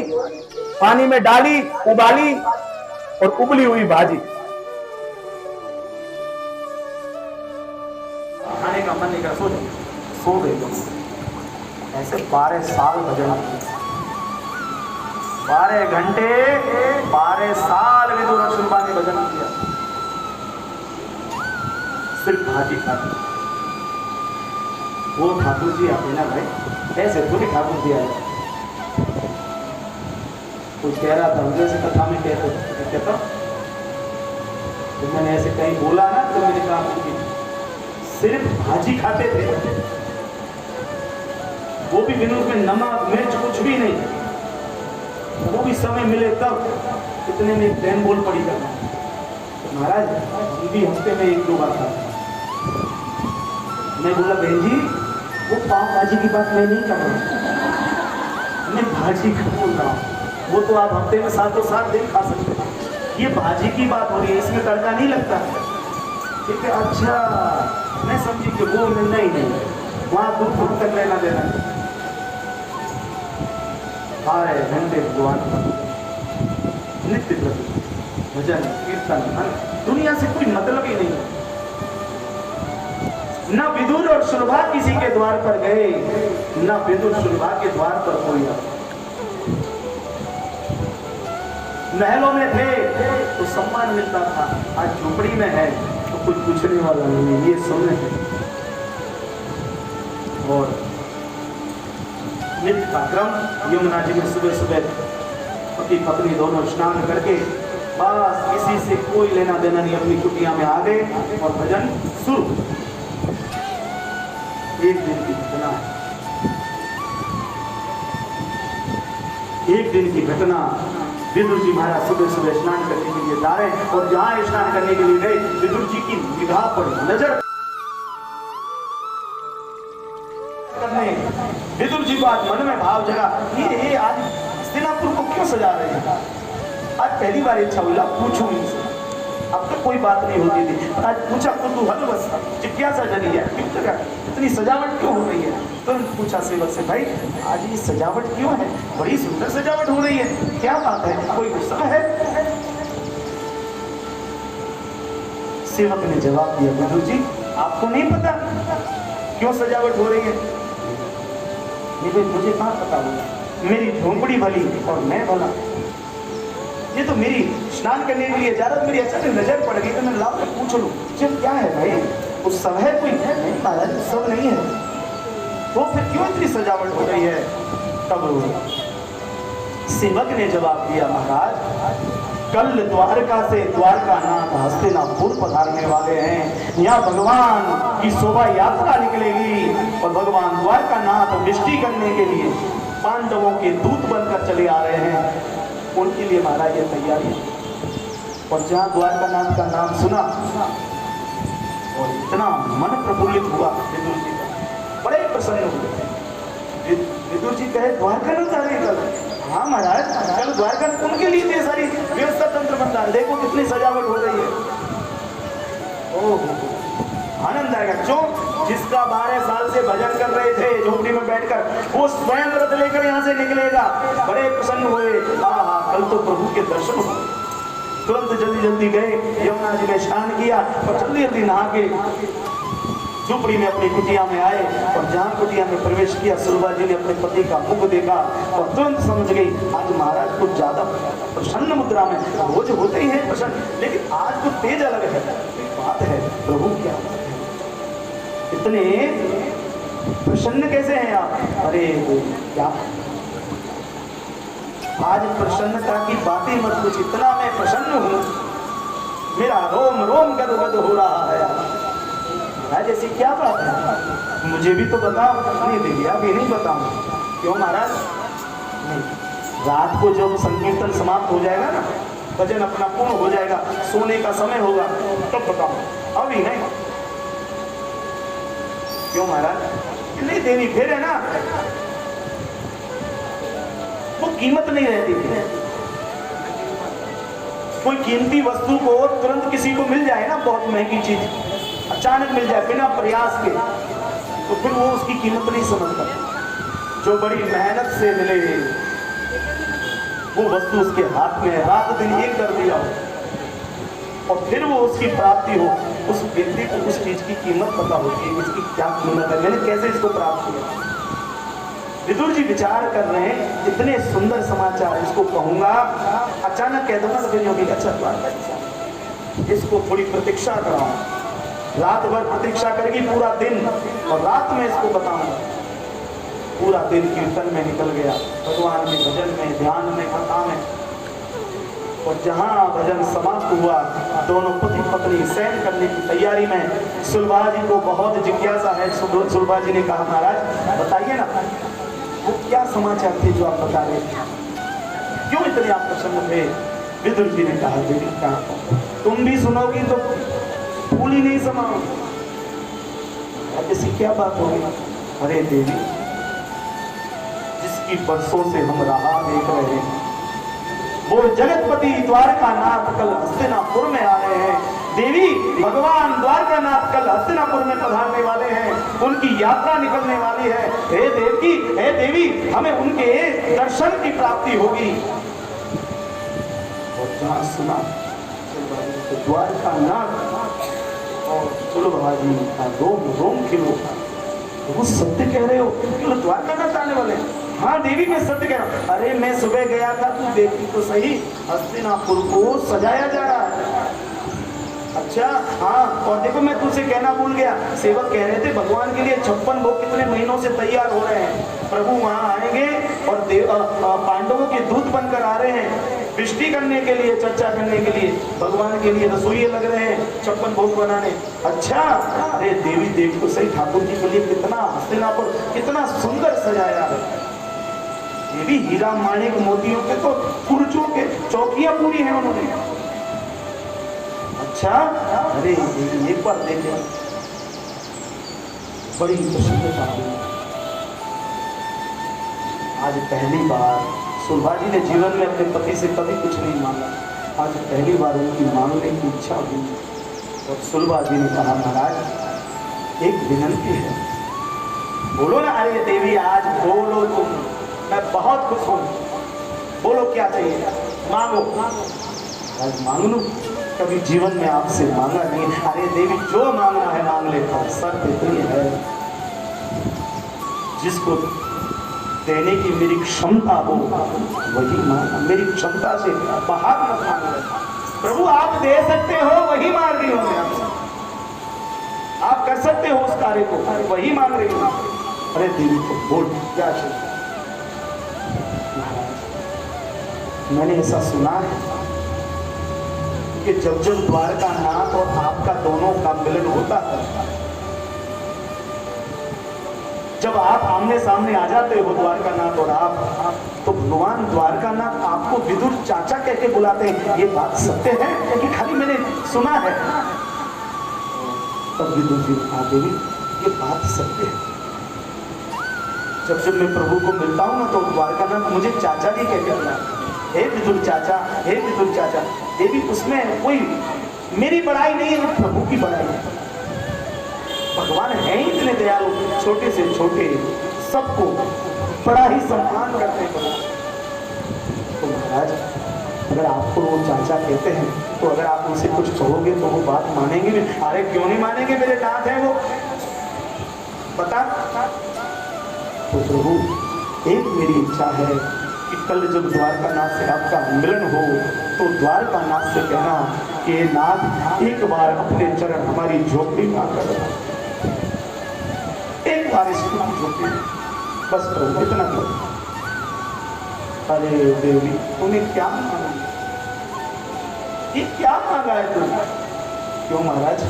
S1: पानी में डाली, उबाली और उबली हुई भाजी। खाने का मन नहीं कर, सो गए। ऐसे 12 साल भजन, 12 घंटे, 12 साल विदुर और सुलभा ने भजन किया, सिर्फ भाजी खाती। वो ठाकुर जी आते ना भाई, ऐसे थोड़ी ठाकुर जी आए। कुछ कह रहा था मुझे, ऐसे कथा में कहता तो मैंने ऐसे कहीं बोला ना, तो मैंने कहा कि सिर्फ भाजी खाते थे, वो भी बिना उसमें नमक मिर्च कुछ भी नहीं, वो भी समय मिले तब। इतने में ट्रेन बोल पड़ी करना, महाराज हम भी हफ्ते में 1-2 बार खाते। मैं बोला बहन जी वो पाव भाजी की बात मैं नहीं कर रहा, मैं भाजी का बोल रहा हूँ। वो तो आप हफ्ते में 7 दिन खा सकते हैं, ये भाजी की बात हो रही है, इसमें तड़का नहीं लगता। ठीक है, अच्छा मैं समझी कि वो नहीं वहां दूर दूर तक लेना देना। 12 घंटे भगवान नित्य प्रति भजन कीर्तन, दुनिया से कोई मतलब ही नहीं। न विदुर और सुलभा किसी के द्वार पर गए, न विदुर सुलभा के द्वार पर कोई आया। महलों में थे तो सम्मान मिलता था, आज झोपड़ी में है तो कुछ पूछने वाला नहीं, ये सोने है। और नित्य का क्रम, यमुना जी में सुबह सुबह पति पत्नी दोनों स्नान करके बस किसी से कोई लेना देना नहीं, अपनी कुटिया में आ गए और भजन शुरू। एक दिन की घटना, एक दिन की घटना। विदुर जी महाराज सुबह सुबह स्नान करने के लिए जा रहे हैं, और जहां स्नान करने के लिए गए, विदुर जी की निगाह पड़ी, नजर करने। विदुर जी बात मन में भाव जगा, ये आज हस्तिनापुर को क्यों सजा रहे हैं? आज पहली बार इच्छा हुई पूछूं इनसे, अब तो कोई बात नहीं होती थी, आज पूछा कुतूहल बस, जिज्ञासा जगी है, क्यों जगा, इतनी सजावट क्यों हो रही है? तुरंत पूछा सेवक से, भाई आज ये सजावट क्यों है? बड़ी सुंदर सजावट हो रही है, क्या बात है, कोई गुस्सा है? सेवक ने जवाब दिया, विदुर जी आपको नहीं पता क्यों सजावट हो रही है? मुझे कहाँ पता होगा, मेरी झोंपड़ी भली और मैं भला। ये तो मेरी स्नान करने के लिए जा रहा, मेरी अचानक नजर पड़ गई तो मैं लाओ पूछ लूं, जब क्या है भाई, उत्सव है कोई? नहीं महाराज उत्सव नहीं है, तो फिर क्यों इतनी सजावट हो रही है? तब सेवक ने जवाब दिया, महाराज कल द्वारका से द्वारकानाथ हस्तिनापुर पधारने वाले हैं, यहाँ भगवान की शोभा यात्रा निकलेगी और भगवान द्वारकानाथ वृष्टि करने के लिए पांडवों के दूत बनकर चले आ रहे हैं, उनके लिए महाराज ये तैयारी। और जहाँ द्वारकानाथ का नाम सुना और इतना मन प्रफुल्लित हुआ विदुर जी का, बड़े प्रसन्न हुए। विदुर जी कहे द्वारकानाथ आ रहे कल? हाँ महाराज कल द्वारका उनके लिए ये सारी व्यवस्था तंत्र बनता है, देखो कितनी सजावट हो रही है। ओह आनंद आएगा। जो जिसका 12 साल से भजन कर रहे थे झोपड़ी में बैठकर, वो स्वयं रथ लेकर यहाँ से निकलेगा। बड़े प्रसन्न हुए, कल तो प्रभु के दर्शन हुए। तुरंत जल्दी जल्दी गए, यमुना जी में स्नान किया और जल्दी जल्दी नहा के झोपड़ी में अपनी कुटिया में आए। और जहाँ कुटिया में प्रवेश किया, सुलभा जी ने अपने पति का मुख देखा और तुरंत समझ गई आज महाराज कुछ ज्यादा प्रसन्न मुद्रा में। रोज होते ही है प्रसन्न, लेकिन आज तो तेज अलग है। बात है प्रभु क्या इतने प्रसन्न कैसे हैं आप? अरे क्या आज प्रसन्नता की बातें मत कुछ, इतना मैं प्रसन्न हूँ, मेरा रोम रोम गदगद हो रहा है। आज ऐसी क्या बात है, मुझे भी तो बताओ। नहीं दीदी अभी नहीं बताऊंगा। क्यों महाराज? नहीं, रात को जब संकीर्तन समाप्त हो जाएगा ना, भजन अपना पूर्ण हो जाएगा, सोने का समय होगा, तब बताऊं, अभी नहीं। क्यों महाराज? नहीं देनी फिर है ना, वो कीमत नहीं रहती थी। कोई कीमती वस्तु को तुरंत किसी को मिल जाए ना, बहुत महंगी चीज अचानक मिल जाए बिना प्रयास के, तो फिर वो उसकी कीमत नहीं समझता। जो बड़ी मेहनत से मिले वो वस्तु उसके हाथ में रात दिन एक कर दिया हो और फिर वो उसकी प्राप्ति हो, उस व्यक्ति को उस चीज की कीमत पता होती है, इसकी क्या कीमत है, मैंने कैसे इसको प्राप्त किया। विदुर जी विचार कर रहे हैं, इतने सुंदर समाचार इसको कहूंगा, अचानक कह दूंगा तो फिर योगी अच्छा इसको थोड़ी प्रतीक्षा कराऊं। रात भर प्रतीक्षा करेगी, पूरा दिन, और रात में इसको बताऊंगा। पूरा दिन कीर्तन में निकल गया, भगवान के भजन में, ध्यान में, कथा में। और जहां भजन समाप्त हुआ, दोनों पति पत्नी शयन करने की तैयारी में। सुलभा जी को बहुत जिज्ञासा है। सुलभा जी ने कहा, महाराज बताइए ना, वो क्या समाचार थे जो आप बता रहे थे, क्यों इतने आप प्रसन्न थे? विदुर जी ने कहा, देवी कहा तुम भी सुनोगी तो फूल ही नहीं समाओगी। ऐसी क्या बात होगी? अरे देवी, जिसकी बरसों से हम राह देख रहे हैं, वो जगतपति द्वारकानाथ कल हस्तिनापुर में आ रहे हैं। देवी, भगवान द्वारकानाथ कल हस्तिनापुर में पधारने वाले हैं, उनकी यात्रा निकलने वाली है। हे देवकी, हे देवी, हमें उनके दर्शन की प्राप्ति होगी। और जहां सुना तो द्वारकानाथ और सुलभा जी का रोम रोम खिलो। वो सत्य कह रहे हो? द्वारकानाथ आने वाले? हाँ देवी, मैं सत्य कह रहा हूँ। अरे मैं सुबह गया था, तू देखी तो सही, हस्तिनापुर को सजाया जा रहा है। अच्छा हाँ, और देखो मैं तुझसे कहना भूल गया, सेवक कह रहे थे भगवान के लिए 56 भोग कितने महीनों से तैयार हो रहे हैं। प्रभु वहां आएंगे और पांडवों के दूत बनकर आ रहे हैं, वृष्टि करने के लिए, चर्चा करने के लिए, भगवान के लिए रसोई लग रहे हैं 56 भोग बनाने। अच्छा, अरे देवी देव तो सही, ठाकुर जी के लिए कितना हस्तिनापुर कितना सुंदर सजाया है। ये भी हीरा माणिक मोतियों के तो पुरजों के चौकियां पूरी हैं उन्होंने। अच्छा, अरे एक बार देखे, बड़ी प्रसन्नता हुई। आज पहली बार सुलभा जी ने जीवन में अपने पति से कभी कुछ नहीं मांगा, आज पहली बार उनकी मांगने की इच्छा हुई। और सुलभा जी ने कहा, महाराज एक विनंती है। बोलो ना। अरे देवी, आज बोलो तुम, मैं बहुत खुश हूँ, बोलो क्या चाहिए, मांगो। आज मांग लूं, कभी जीवन में आपसे मांगा नहीं। अरे देवी, जो मांगना है मांग लेता, शर्त इतनी है, जिसको देने की मेरी क्षमता हो वही मांगना, मेरी क्षमता से बाहर मत मांगना। प्रभु आप दे सकते हो, वही मांग रही हूँ मैं आपसे, आप कर सकते हो उस कार्य को, वही मांग रही हूँ। अरे देवी को बोल, क्या चाहिए? मैंने ऐसा सुना है कि जब जब द्वारकानाथ और आपका दोनों का मिलन होता है, जब आप आमने सामने आ जाते हो द्वारकानाथ और आप, तो भगवान द्वारकानाथ आपको विदुर चाचा कह के बुलाते हैं। ये बात सत्य है कि खाली मैंने सुना है? तब विदुर जी, हाँ देवी, ये बात सत्य है। जब जब मैं प्रभु को मिलता हूँ ना, तो द्वारकानाथ मुझे चाचा जी कह के बुलाते हैं। हे विदुर चाचा, हे विदुर चाचा। देवी, उसमें कोई मेरी बड़ाई नहीं है, प्रभु की बड़ाई है। भगवान है ही इतने दयालु, छोटे से छोटे सबको बड़ा ही सम्मान करते हैं। तो महाराज, अगर आपको वो चाचा कहते हैं, तो अगर आप उनसे कुछ कहोगे तो वो बात मानेंगे भी? अरे क्यों नहीं मानेंगे, मेरे दांत हैं वो, बता। तो प्रभु, एक मेरी इच्छा है कि कल जब द्वारकानाथ से आपका मिलन हो, तो द्वारकानाथ से कहना कि नाथ, एक बार अपने चरण हमारी झोपड़ी में आकर एक बार इसकी झोपड़ी, बस प्रभु इतना करो। अरे देवी, तूने क्या मांगा? ये क्या मांगा है तुमने? क्यों महाराज,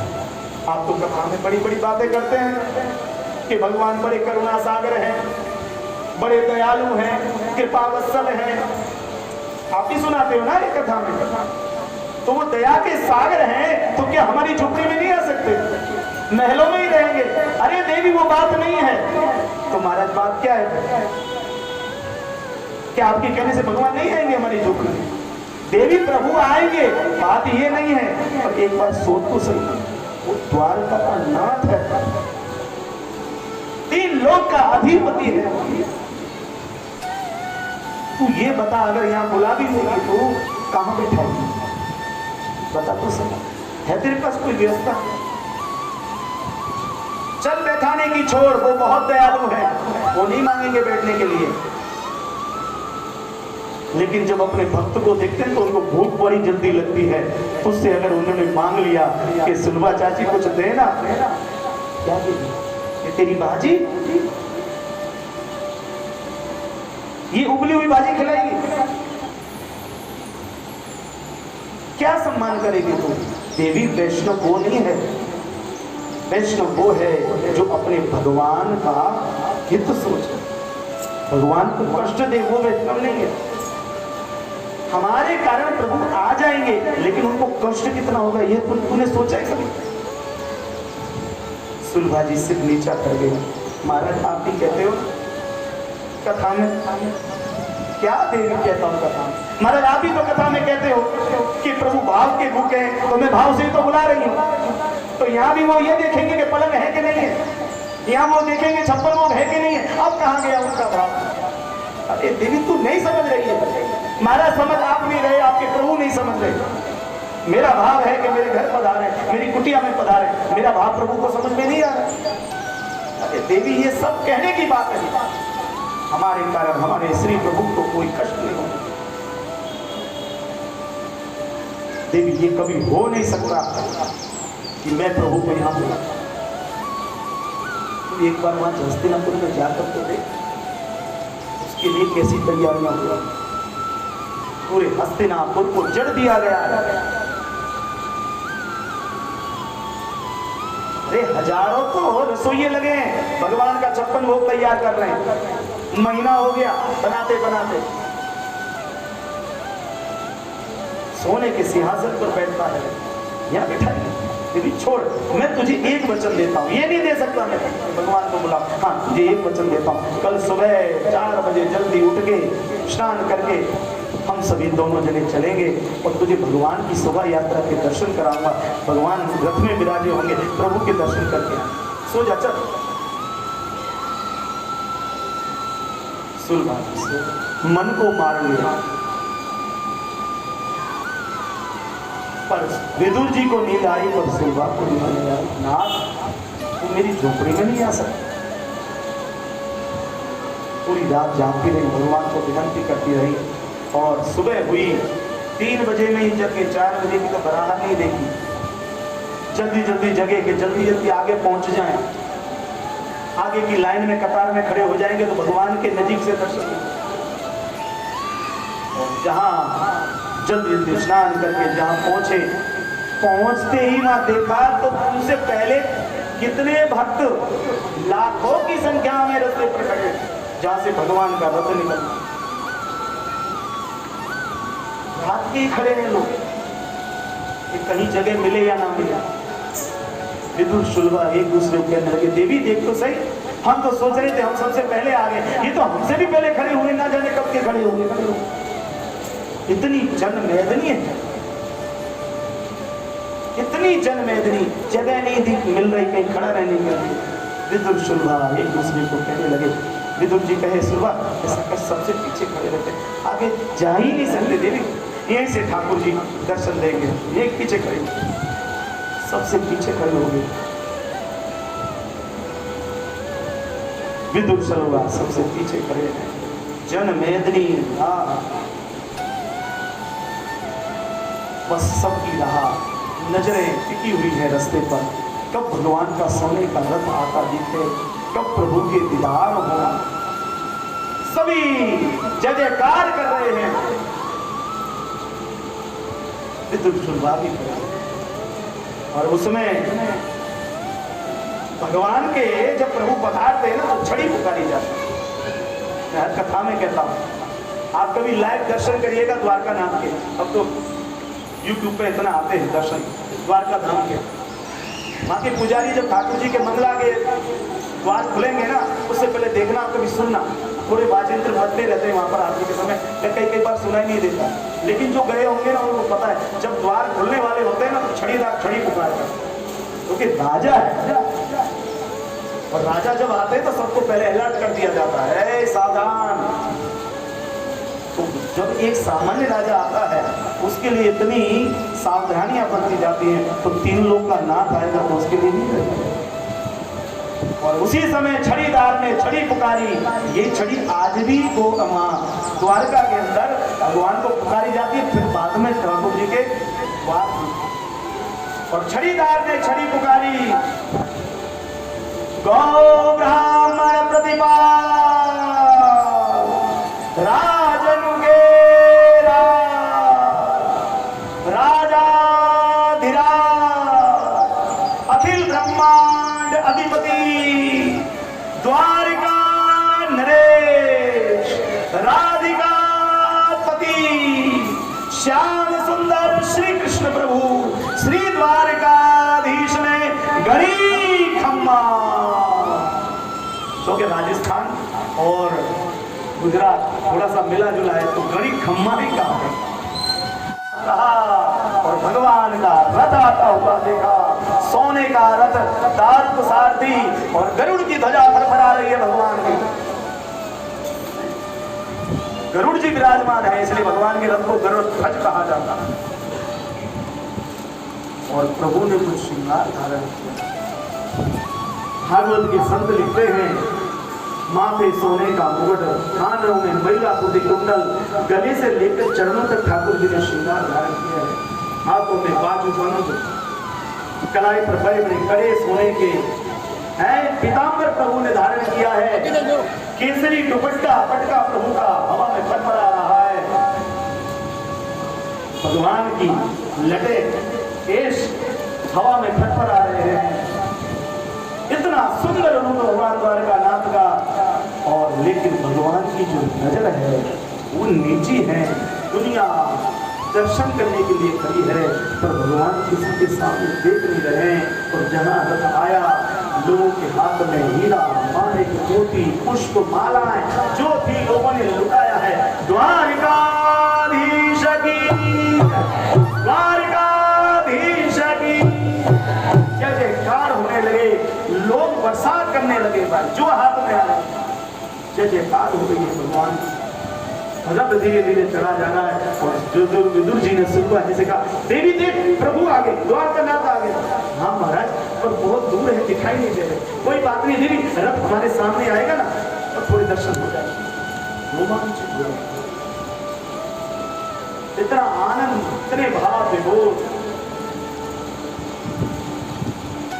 S1: आप तो कथा में बड़ी बड़ी बातें करते हैं कि भगवान बड़े करुणा सागर हैं, बड़े दयालु हैं, कृपावत्सल हैं। आप ही सुनाते हो ना ये कथा में। तो वो दया के सागर हैं, तो क्या हमारी झोपड़ी में नहीं आ सकते? महलों में ही रहेंगे? अरे देवी, वो बात नहीं है। तो महाराज, बात क्या है? क्या आपके कहने से भगवान नहीं आएंगे हमारी झोपड़ी में? देवी, प्रभु आएंगे, बात ये नहीं है। और एक बार सोच तो सही, वो द्वारका का नाथ है, 3 लोक का अधिपति है। तू ये बता, अगर यहाँ बुला भी देगी तो कहां बैठाएगी? बता तो सही, है तेरे पास कोई व्यवस्था? चल बैठाने की छोड़, वो बहुत दयालु है, वो नहीं मांगेंगे बैठने के लिए। लेकिन जब अपने भक्त को देखते हैं तो उनको भूख बड़ी जल्दी लगती है। उससे अगर उन्होंने मांग लिया कि सुलभा चाची कुछ देना, क्या ये तेरी बाजी, ये उबली हुई बाजी खिलाएगी, क्या सम्मान करेगी तू? देवी वैष्णव वो नहीं है, वैष्णव वो है जो अपने भगवान का हित सोचे, भगवान को कष्ट दे, वो वैष्णव नहीं है। हमारे कारण प्रभु आ जाएंगे, लेकिन उनको कष्ट कितना होगा ये तूने सोचा है कभी? सुलभा जी सिर्फ नीचा कर गए। महाराज आप भी कहते हो कथा में, क्या देवी कहता हूँ कथा में, महाराज आप भी तो कथा में कहते हो कि प्रभु भाव के भूखे हैं, तो मैं भाव से तो बुला रही हूँ। तो यहाँ भी वो ये देखेंगे कि पलंग है कि नहीं है, यहाँ वो देखेंगे 56 लोग है कि नहीं है, अब कहाँ गया उनका भाव? अरे देवी तू नहीं समझ रही है, महाराज समझ आप नहीं रहे, आपके प्रभु नहीं समझ रहे। मेरा भाव है कि मेरे घर पधारे, मेरी कुटिया में पधारे, मेरा भाव प्रभु को समझ में नहीं आ रहा। अरे देवी ये सब कहने की बात है, हमारे कारण हमारे श्री प्रभु को कोई कष्ट नहीं हो। देवी ये कभी हो नहीं सकता कि मैं प्रभु को यहां बुला। तो एक बार वहां हस्तिनापुर में जाकर तो देख, उसके लिए कैसी तैयारियां हुई। पूरे हस्तिनापुर को जड़ दिया गया है। अरे हजारों तो रसोइये लगे हैं, भगवान का 56 भोग तैयार कर रहे हैं, महीना हो गया बनाते बनाते। सोने के सिंहासन पर बैठता है, यहाँ बैठाइए देवी छोड़, मैं तुझे एक वचन देता हूँ, ये नहीं दे सकता मैं भगवान को बुला, हाँ तुझे एक वचन देता हूँ, कल सुबह 4 बजे जल्दी उठ के स्नान करके हम सभी दोनों जने चलेंगे और तुझे भगवान की शोभा यात्रा के दर्शन कराऊंगा। भगवान रथ में विराजे होंगे, प्रभु के दर्शन करके सो जा चल। सुलभा मन को मार लिया, पर विदुर जी को नींद आई, पर सुलभा को नींद नहीं आई। नाथ तू मेरी झोपड़ी में नहीं आ सकता। पूरी रात जागती रही, भगवान को विनती करती रही और सुबह हुई 3 बजे में ही जग के 4 बजे की तो बराहट नहीं देखी। जल्दी जल्दी जगे कि जल्दी जल्दी आगे पहुंच जाएं, आगे की लाइन में कतार में खड़े हो जाएंगे तो भगवान के नजीक से दर्शन। जहां जल्दी जल्दी स्नान करके जहां पहुंचे, पहुंचते ही वहां देखा तो उनसे पहले कितने भक्त लाखों की संख्या में रास्ते पर खड़े, जहां से भगवान का रथ निकलना। रात के ही खड़े हैं लोग कि कहीं जगह मिले या ना मिले। विदुर सुलभा एक दूसरे को कहने लगे, देवी देख तो सही, हम तो सोच रहे थे हम सबसे पहले आ गए, ये तो हमसे भी पहले खड़े हुए, ना जाने कब के खड़े होंगे। इतनी जनमेदनी है, इतनी जनमेदनी, जगह नहीं थी मिल रही कहीं खड़ा रहने के लिए। विदुर सुलभा एक दूसरे को कहने लगे, विदुर जी कहे सुलभा ऐसा कर सबसे पीछे खड़े रहते, आगे जा ही नहीं सकते देवी, यहीं से ठाकुर जी दर्शन देंगे, एक पीछे खड़े, सबसे पीछे खड़े हो गए। विदुर सुलभा सबसे पीछे खड़े हैं, जनमेदनी बस सबकी रहा, नजरें टिकी हुई है रास्ते पर, कब भगवान का सोने का रथ आता दिखे, कब प्रभु के दीदार हो। सभी जय जयकार कर रहे हैं, विदुर सुलभा भी कर रहे हैं। और उसमें भगवान के जब प्रभु पधारते हैं ना तो छड़ी पुकारी जाती है। मैं हर कथा में कहता हूँ, आप कभी लाइव दर्शन करिएगा द्वारका नाम के, अब तो YouTube पे इतना आते हैं दर्शन द्वारका धाम के। वहाँ के पुजारी जब ठाकुर जी के मंगला के द्वार खुलेंगे ना, उससे पहले देखना, कभी सुनना, थोड़े वाजेंद्र बजते रहते हैं वहाँ पर आरती के समय, कई बार सुनाई नहीं देता, लेकिन जो गए होंगे ना उनको पता है जब द्वार खुलने वाले होते हैं ना तो छड़ी पुकारता, क्योंकि राजा है और राजा जब आते हैं तो सबको पहले अलर्ट कर दिया जाता है, सावधान। तो जब एक सामान्य राजा आता है उसके लिए इतनी सावधानियां बरती जाती हैं, तो 3 लोग का नाथ आएगा तो उसके लिए नहीं रहेगा। और उसी समय छड़ीदार ने छड़ी पुकारी, ये छड़ी आज भी द्वारका के अंदर भगवान को पुकारी जाती है, फिर बाद में ठाकुर जी के बात। और छड़ीदार ने छड़ी पुकारी, गौ ब्राह्मण प्रतिपाल राजनुगे राजाधिराज अखिल ब्रह्मांड अधिपति द्वारिका नरेश राधिका पति श्याम सुंदर श्री कृष्ण प्रभु श्री द्वारकाधीश ने गणी खम्मा। तो राजस्थान और गुजरात थोड़ा सा मिला जुला है, तो गणी खम्मा ही कहा। और भगवान का रथ आता हुआ देखा, सोने का रथ, दारुक सारथी और गरुड़ की ध्वजा फरफरा रही है भगवान की। गरुड़ जी विराजमान है, इसलिए भगवान के रथ को गरुड़ ध्वज कहा जाता है। और प्रभु ने कुछ श्रृंगार धारण किया। भागवत के संत लिखते हैं, माथे सोने का मुकुट, कानों में मैला कुटी कुंडल, गले से लेकर चरणों तक ठाकुर जी ने श्रृंगार धारण किया है। हाथों में बाजू बाजू, कलाई पर बड़े बड़े कड़े सोने के हैं। पीतांबर प्रभु ने धारण किया है। केसरी दुपट्टा पटका प्रभु का हवा में फड़फड़ा रहा है। भगवान की लटे केश हवा में फड़फड़ा रहे हैं। इतना सुंदर रूप भगवान द्वारकानाथ का। और लेकिन भगवान की जो नजर है वो नीची है। दुनिया दर्शन करने के लिए खड़ी है, पर भगवान किसी के सामने देख नहीं रहे। और जहाँ रथ आया, लोगों के हाथ में हीरा, माने की मोती, पुष्प, मालाएं जो भी लोगों ने लुटाया है। द्वारकाधीश की, द्वारकाधीश की जय जयकार होने लगे। लोग बरसात करने लगे, जो हाथ में आए जय जयकार हो गई है भगवान। रथ धीरे धीरे चढ़ा जाना है। और जो विदुर जी ने सुनवा जैसे कहा, देवी देख प्रभु आ गए, द्वारकानाथ आ गए। हाँ महाराज, पर बहुत दूर है, दिखाई नहीं दे रहे। कोई बात नहीं देवी, रथ हमारे सामने आएगा ना तो थोड़े दर्शन हो जाएंगे। रोमांचित हो गए, इतना आनंद, इतने भाव विभोर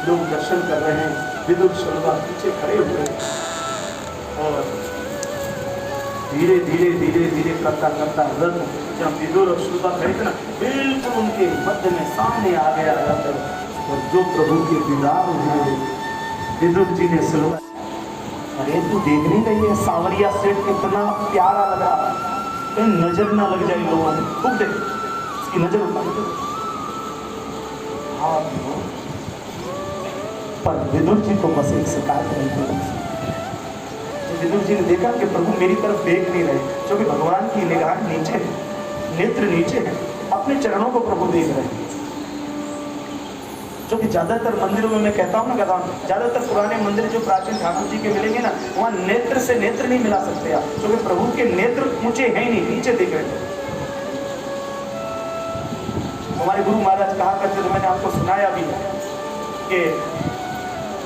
S1: लोग दर्शन कर रहे हैं। विदुर शर्मा पीछे खड़े हुए और धीरे धीरे धीरे धीरे करता करता रथ, जब विदुर और शर्मा खड़े थे ना, बिल्कुल उनके मध्य में सामने आ गया रथ। और जो प्रभु के दीदार हुए, विदुर जी ने सुना, अरे तू देख नहीं रही है सांवरिया सेठ कितना प्यारा लगा, नजर ना लग जाए लोगों को। खूब देख, इसकी नजर उठा दे। हाँ, पर विदुर जी को बस एक शिकायत नहीं थी। विदुर जी ने देखा कि प्रभु मेरी तरफ देख नहीं रहे, क्योंकि भगवान की निगाह नीचे है, नेत्र नीचे है, अपने चरणों को प्रभु देख रहे हैं। जो कि ज्यादातर मंदिरों में मैं कहता हूँ ज्यादातर पुराने मंदिर जो प्राचीन ठाकुर जी के मिलेंगे ना, वहाँ नेत्र से नेत्र नहीं मिला सकते आप, क्योंकि प्रभु के नेत्र ऊंचे हैं ही नहीं, नीचे देख रहे थे। हमारे गुरु महाराज कहा करते थे, मैंने आपको सुनाया भी कि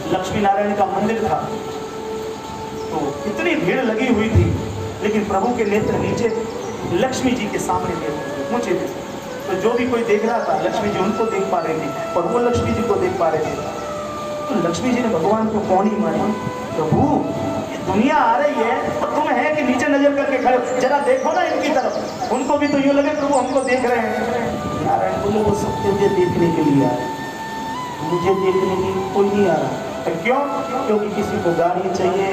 S1: लक्ष्मी नारायण का मंदिर था, तो इतनी भीड़ लगी हुई थी, लेकिन प्रभु के नेत्र नीचे लक्ष्मी जी के सामने थे, ऊंचे थे। तो जो भी कोई देख रहा था, लक्ष्मी जी उनको देख पा रही थी और वो लक्ष्मी जी को देख पा रहे थे। तो लक्ष्मी जी ने भगवान को कौन ही माना, प्रभु ये दुनिया आ रही है और तुम है कि नीचे नजर करके खड़े, जरा देखो ना इनकी तरफ, उनको भी तो यूं लगे प्रभु हमको देख रहे हैं। नारायण बोले वो सब तुझे देखने के लिए आए, मुझे देखने के लिए कोई नहीं आ रहा। क्यों? क्योंकि किसी को गाड़ी चाहिए,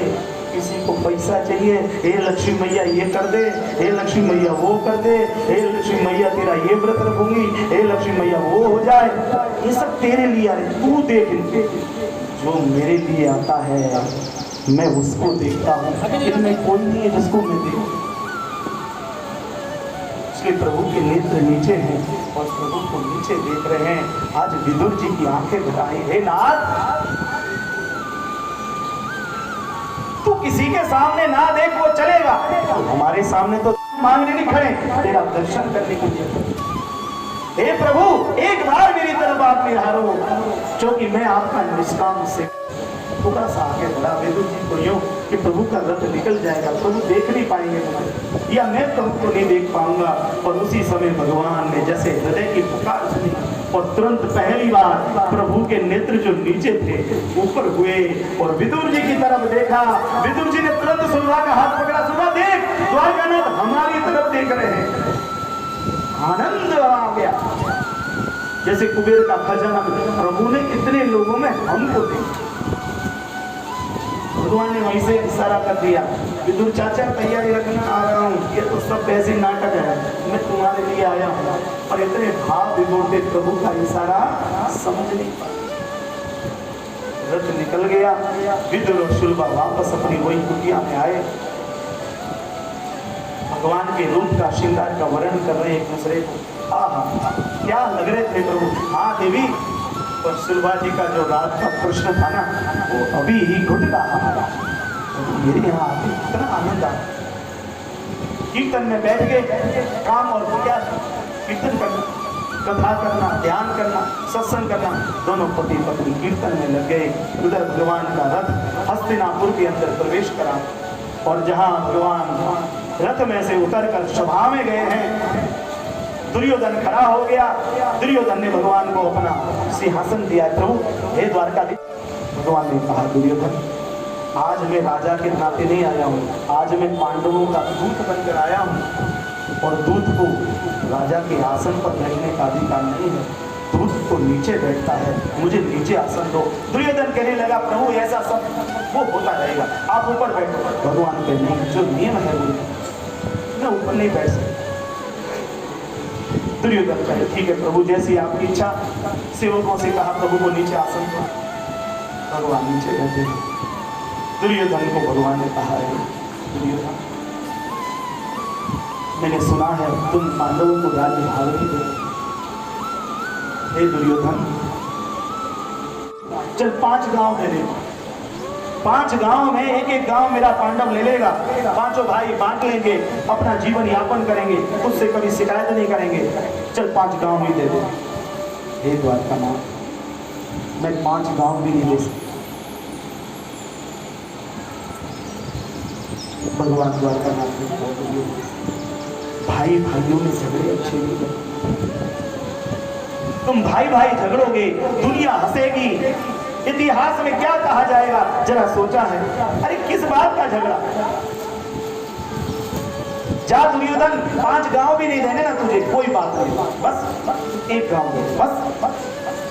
S1: किसी को पैसा चाहिए, हे लक्ष्मी मैया ये कर दे, हे लक्ष्मी मैया वो कर दे, हे लक्ष्मी मैया तेरा ये व्रत रखूंगी, हे लक्ष्मी मैया वो हो जाए। ये सब तेरे लिए आ रहे, तू देख इनके। जो मेरे लिए आता है मैं उसको देखता हूँ, इनमें कोई नहीं है जिसको मैं देखूं। इसलिए प्रभु के नेत्र नीचे हैं और प्रभु को नीचे देख रहे हैं। आज विदुर जी की आंखें बताई, हे नाथ तू किसी के सामने ना देख, वो चलेगा, तो हमारे सामने तो मांगने नहीं खड़े, तेरा दर्शन करने के लिए। हे प्रभु एक बार मेरी तरफ आप निहारो, क्योंकि मैं आपका निष्काम से थोड़ा सा आगे बढ़ा, विदुर जी को यूं कि प्रभु का रथ निकल जाएगा, प्रभु देख नहीं पाएंगे मुझे, या मैं प्रभु को नहीं देख पाऊंगा। और उसी समय भगवान ने जैसे हृदय की पुकार सुनी और तुरंत पहली बार प्रभु के नेत्र जो नीचे थे ऊपर हुए और विदुर जी की तरफ देखा। विदुर जी ने तुरंत सुलभा का हाथ पकड़ा, सुलभा देख, द्वारकानाथ हमारी तरफ देख रहे हैं। आनंद आ गया, जैसे कुबेर का खजाना, प्रभु ने इतने लोगों में हमको देखा। भगवान ने वहीं से इशारा कर दिया, विदुर चाचा तैयारी रखना, आ रहा हूँ, ये तो सब ऐसे नाटक है, मैं तुम्हारे लिए आया हूँ। और इतने भाव विदुर प्रभु का इशारा समझ नहीं पाए। रथ निकल गया, विदुर और सुलभा वापस अपनी वही कुटिया में आए। भगवान के रूप का, श्रृंगार का वर्णन कर रहे एक दूसरे को। आहा, क्या लग रहे थे प्रभु। हाँ देवी, और सुलभा जी का जो रात का प्रश्न था ना, वो अभी ही घुट रहा है। मेरे यहाँ आके इतना आनंद आया। कीर्तन में बैठ गए, काम और क्या, कीर्तन करना, कथा करना, ध्यान करना, सत्संग करना, दोनों पति पत्नी कीर्तन में लग गए। उधर भगवान का रथ हस्तिनापुर के अंदर प्रवेश करा और जहाँ भगवान रथ में से उतरकर सभा में गए हैं, दुर्योधन खड़ा हो गया। दुर्योधन ने भगवान को अपना सिंहासन दिया। प्रभु हे द्वारकाधीश, भगवान ने कहा, दुर्योधन आज मैं राजा के नाते नहीं आया हूँ, आज मैं पांडवों का दूत बनकर आया हूँ। और दूत को राजा के आसन पर बैठने का अधिकार नहीं है, दूत तो नीचे बैठता है, मुझे नीचे आसन दो। दुर्योधन कहने लगा, प्रभु ऐसा सब वो होता रहेगा, आप ऊपर बैठो। भगवान के नहीं, जो नियम है वो मैं ऊपर नहीं बैठ सकता। दुर्योधन कहे, ठीक है प्रभु, जैसी आपकी इच्छा। सेवकों से कहा, प्रभु को नीचे आसन दो। भगवान नीचे बैठे। दुर्योधन को भगवान ने कहा है, दुर्योधन मैंने सुना है तुम पांडवों को राज्य भाग नहीं दे। हे दुर्योधन, चल 5 गांव दे दे, 5 गांव में एक एक गांव मेरा पांडव ले लेगा, पांचों भाई बांट लेंगे, अपना जीवन यापन करेंगे, उससे कभी शिकायत नहीं करेंगे। चल 5 गांव ही दे दे। हे द्वारकानाथ, मैं 5 गांव भी नहीं दे सकता। भगवान द्वारकानाथ ने भाई भाइयों में झगड़े अच्छे नहीं करते। तुम भाई भाई झगड़ोगे, दुनिया हंसेगी, इतिहास में क्या कहा जाएगा, जरा सोचा है? अरे किस बात का झगड़ा? जा दुर्योधन, 5 गांव भी नहीं देने ना तुझे, कोई बात नहीं, बस एक गांव दे, बस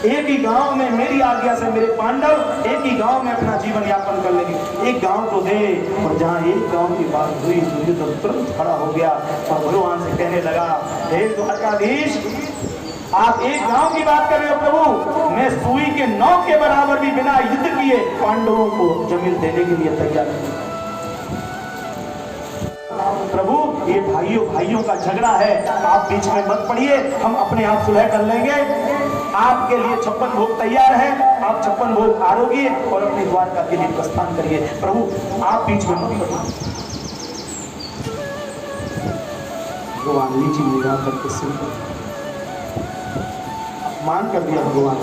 S1: एक ही गांव में मेरी आज्ञा से मेरे पांडव एक ही गांव में अपना जीवन यापन कर लेंगे, एक गांव तो दे। और जहाँ एक गांव की बात हुई, दुर्योधन तुरंत खड़ा हो गया और भगवान से कहने लगा, हे द्वारकाधीश, आप एक गांव की बात कर रहे हो प्रभु, मैं सुई के नौक के बराबर भी बिना युद्ध किए पांडवों को जमीन देने के लिए तैयार हूं। प्रभु ये भाइयों भाइयों का झगड़ा है, आप बीच में मत पड़िए, हम अपने आप सुलह कर लेंगे। आपके लिए 56 भोग तैयार है, आप 56 भोग आरोगिए और अपने द्वारका के लिए प्रस्थान करिए। प्रभु आप बीच में मत पड़िए। भगवान नीचे निगाह करके सुन मान कर दिया। भगवान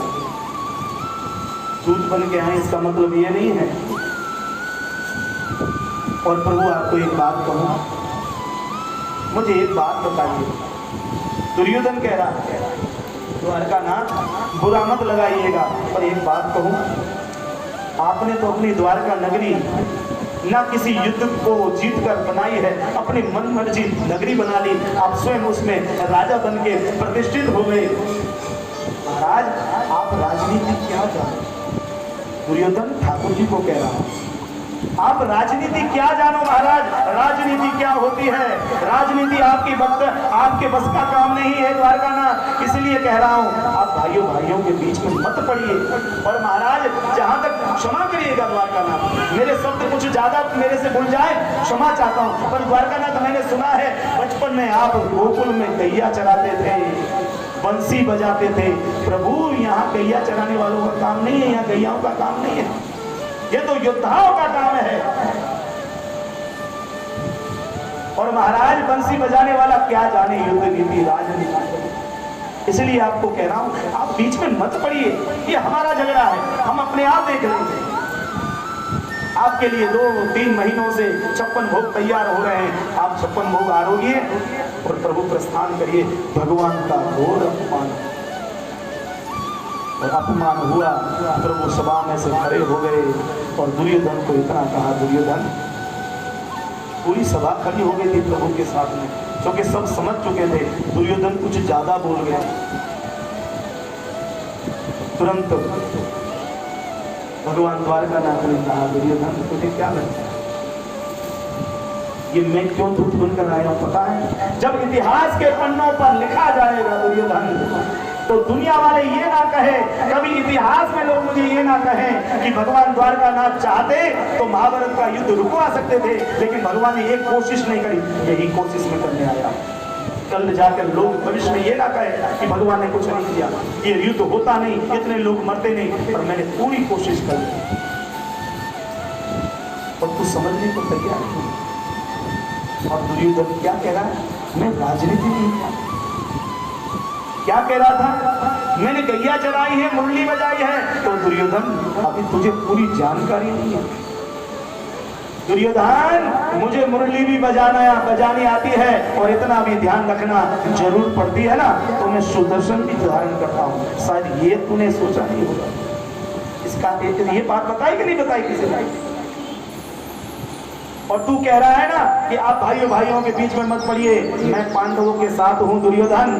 S1: दूत बन के आए, इसका मतलब ये नहीं है। और प्रभु आपको एक बात कहूं, मुझे एक बात बताइए। दुर्योधन कह रहा है, द्वारकानाथ बुरा मत लगाइएगा, पर एक बात कहूं, आपने तो अपनी द्वारका नगरी ना किसी युद्ध को जीत कर बनाई है, अपनी मन मर्जी नगरी बना ली, आप स्वयं उसमें राजा बन के प्रतिष्ठित हो गए। महाराज आप राजनीति क्या जानो? दुर्योधन ठाकुर जी को कह रहा हूं, आप राजनीति क्या जानो महाराज? राजनीति क्या होती है? राजनीति आपकी आपके बस का काम नहीं है द्वारकानाथ, इसलिए कह रहा हूं आप भाइयों भाइयों के बीच में मत पड़िए। और महाराज जहां तक क्षमा करिएगा द्वारकानाथ, मेरे शब्द कुछ ज्यादा मेरे से भूल जाए, क्षमा चाहता हूं, पर द्वारकानाथ मैंने सुना है बचपन में आप गोकुल में गैया चराते थे, बंसी बजाते थे। प्रभु यहाँ गैया चराने वालों का काम नहीं है, यहाँ गैयाओं का काम नहीं है, ये तो योद्धाओं का काम है। और महाराज बंसी बजाने वाला क्या जाने युद्ध नीति राजनीति, इसलिए आपको कह रहा हूं आप बीच में मत पड़िए, ये हमारा झगड़ा है, हम अपने आप देख लेंगे।
S2: आपके लिए 2-3 महीनों से 56 भोग तैयार हो रहे हैं। आप 56 भोग आरोगिए और प्रभु प्रस्थान करिए। भगवान का घोर अपमान और अपमान हुआ। प्रभु सभा में से खड़े हो गए और दुर्योधन को इतना कहा, दुर्योधन, पूरी सभा खड़ी हो गई थी प्रभु के साथ में, क्योंकि सब समझ चुके थे दुर्योधन कुछ ज्यादा बोल गया। तुरंत भगवान द्वारकानाथ ने कहा, दुर्योधन तुझे क्या लगता है ये मैं क्यों झूठ बोलकर आया हूं पता है? जब इतिहास के पन्नों पर लिखा जाएगा दुर्योधन, तो दुनिया वाले ये ना कहे, कभी इतिहास में लोग मुझे ये ना कहें कि भगवान द्वारकानाथ चाहते तो महाभारत का युद्ध रुकवा सकते थे, लेकिन भगवान ने एक कोशिश नहीं करी। यही कोशिश में करने आया। कल जाकर लोग भविष्य में ये ना कहे कि भगवान ने कुछ नहीं किया, ये युद्ध होता नहीं, इतने लोग मरते नहीं, पर मैंने पूरी कोशिश कर ली। और तू समझने को तैयार नहीं। और दुर्योधन क्या कह रहा है? मैं राजनीति नहीं किया। क्या कह रहा था? मैंने गैया चराई है, मुरली बजाई है। तो दुर्योधन अभी तुझे पूरी जानकारी नहीं है। दुर्योधन, मुझे मुरली भी बजानी आती है और इतना भी ध्यान रखना जरूर पड़ती है ना, तो मैं सुदर्शन भी धारण करता हूँ। शायद ये तूने सोचा नहीं होगा। इसका ये बात बताई कि नहीं बताई किसी ने? और तू कह रहा है ना कि आप भाइयों के बीच में मत पड़िए, मैं पांडवों के साथ हूं दुर्योधन।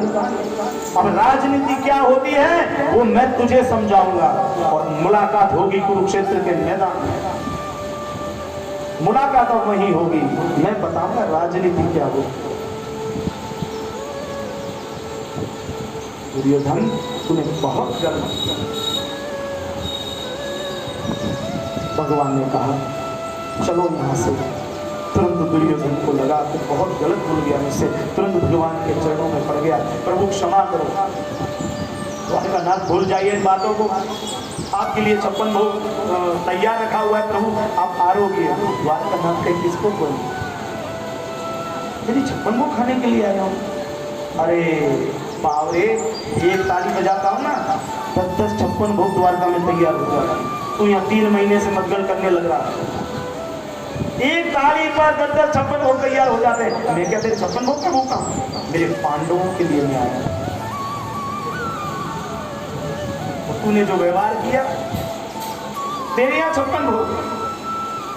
S2: अब राजनीति क्या होती है वो मैं तुझे समझाऊंगा। और मुलाकात होगी कुरुक्षेत्र के मैदान में, मुलाकात अब वहीं होगी। मैं बताऊंगा राजनीति क्या हो। दुर्योधन, तूने बहुत गलत किया। भगवान ने कहा चलो यहाँ से। तुरंत दुर्योधन को लगा कि बहुत गलत भूल गया मुझसे, तुरंत भगवान के चरणों में पड़ गया, प्रभु क्षमा करो। द्वारकानाथ भूल जाइए इन बातों को। आपके लिए 56 भोग तैयार रखा हुआ है प्रभु, आप आरोग्य। द्वारकानाथ के किसको बोल, यदि 56 भोग खाने के लिए आया हूँ। अरे बावरे, एक ताली बजाता हूँ ना 10-10 56 भोग द्वारका में तैयार हो जाएगा। तू यहाँ 3 महीने से मदगल करने लग रहा है। एक ताली पर 10-10 56 भोग तैयार हो जाते हैं। मैं क्या तेरे 56 भोग का भूखा हूँ? मेरे पांडवों के लिए मैं आया। तूने जो व्यवहार किया, तेरे यहाँ 56 भोग।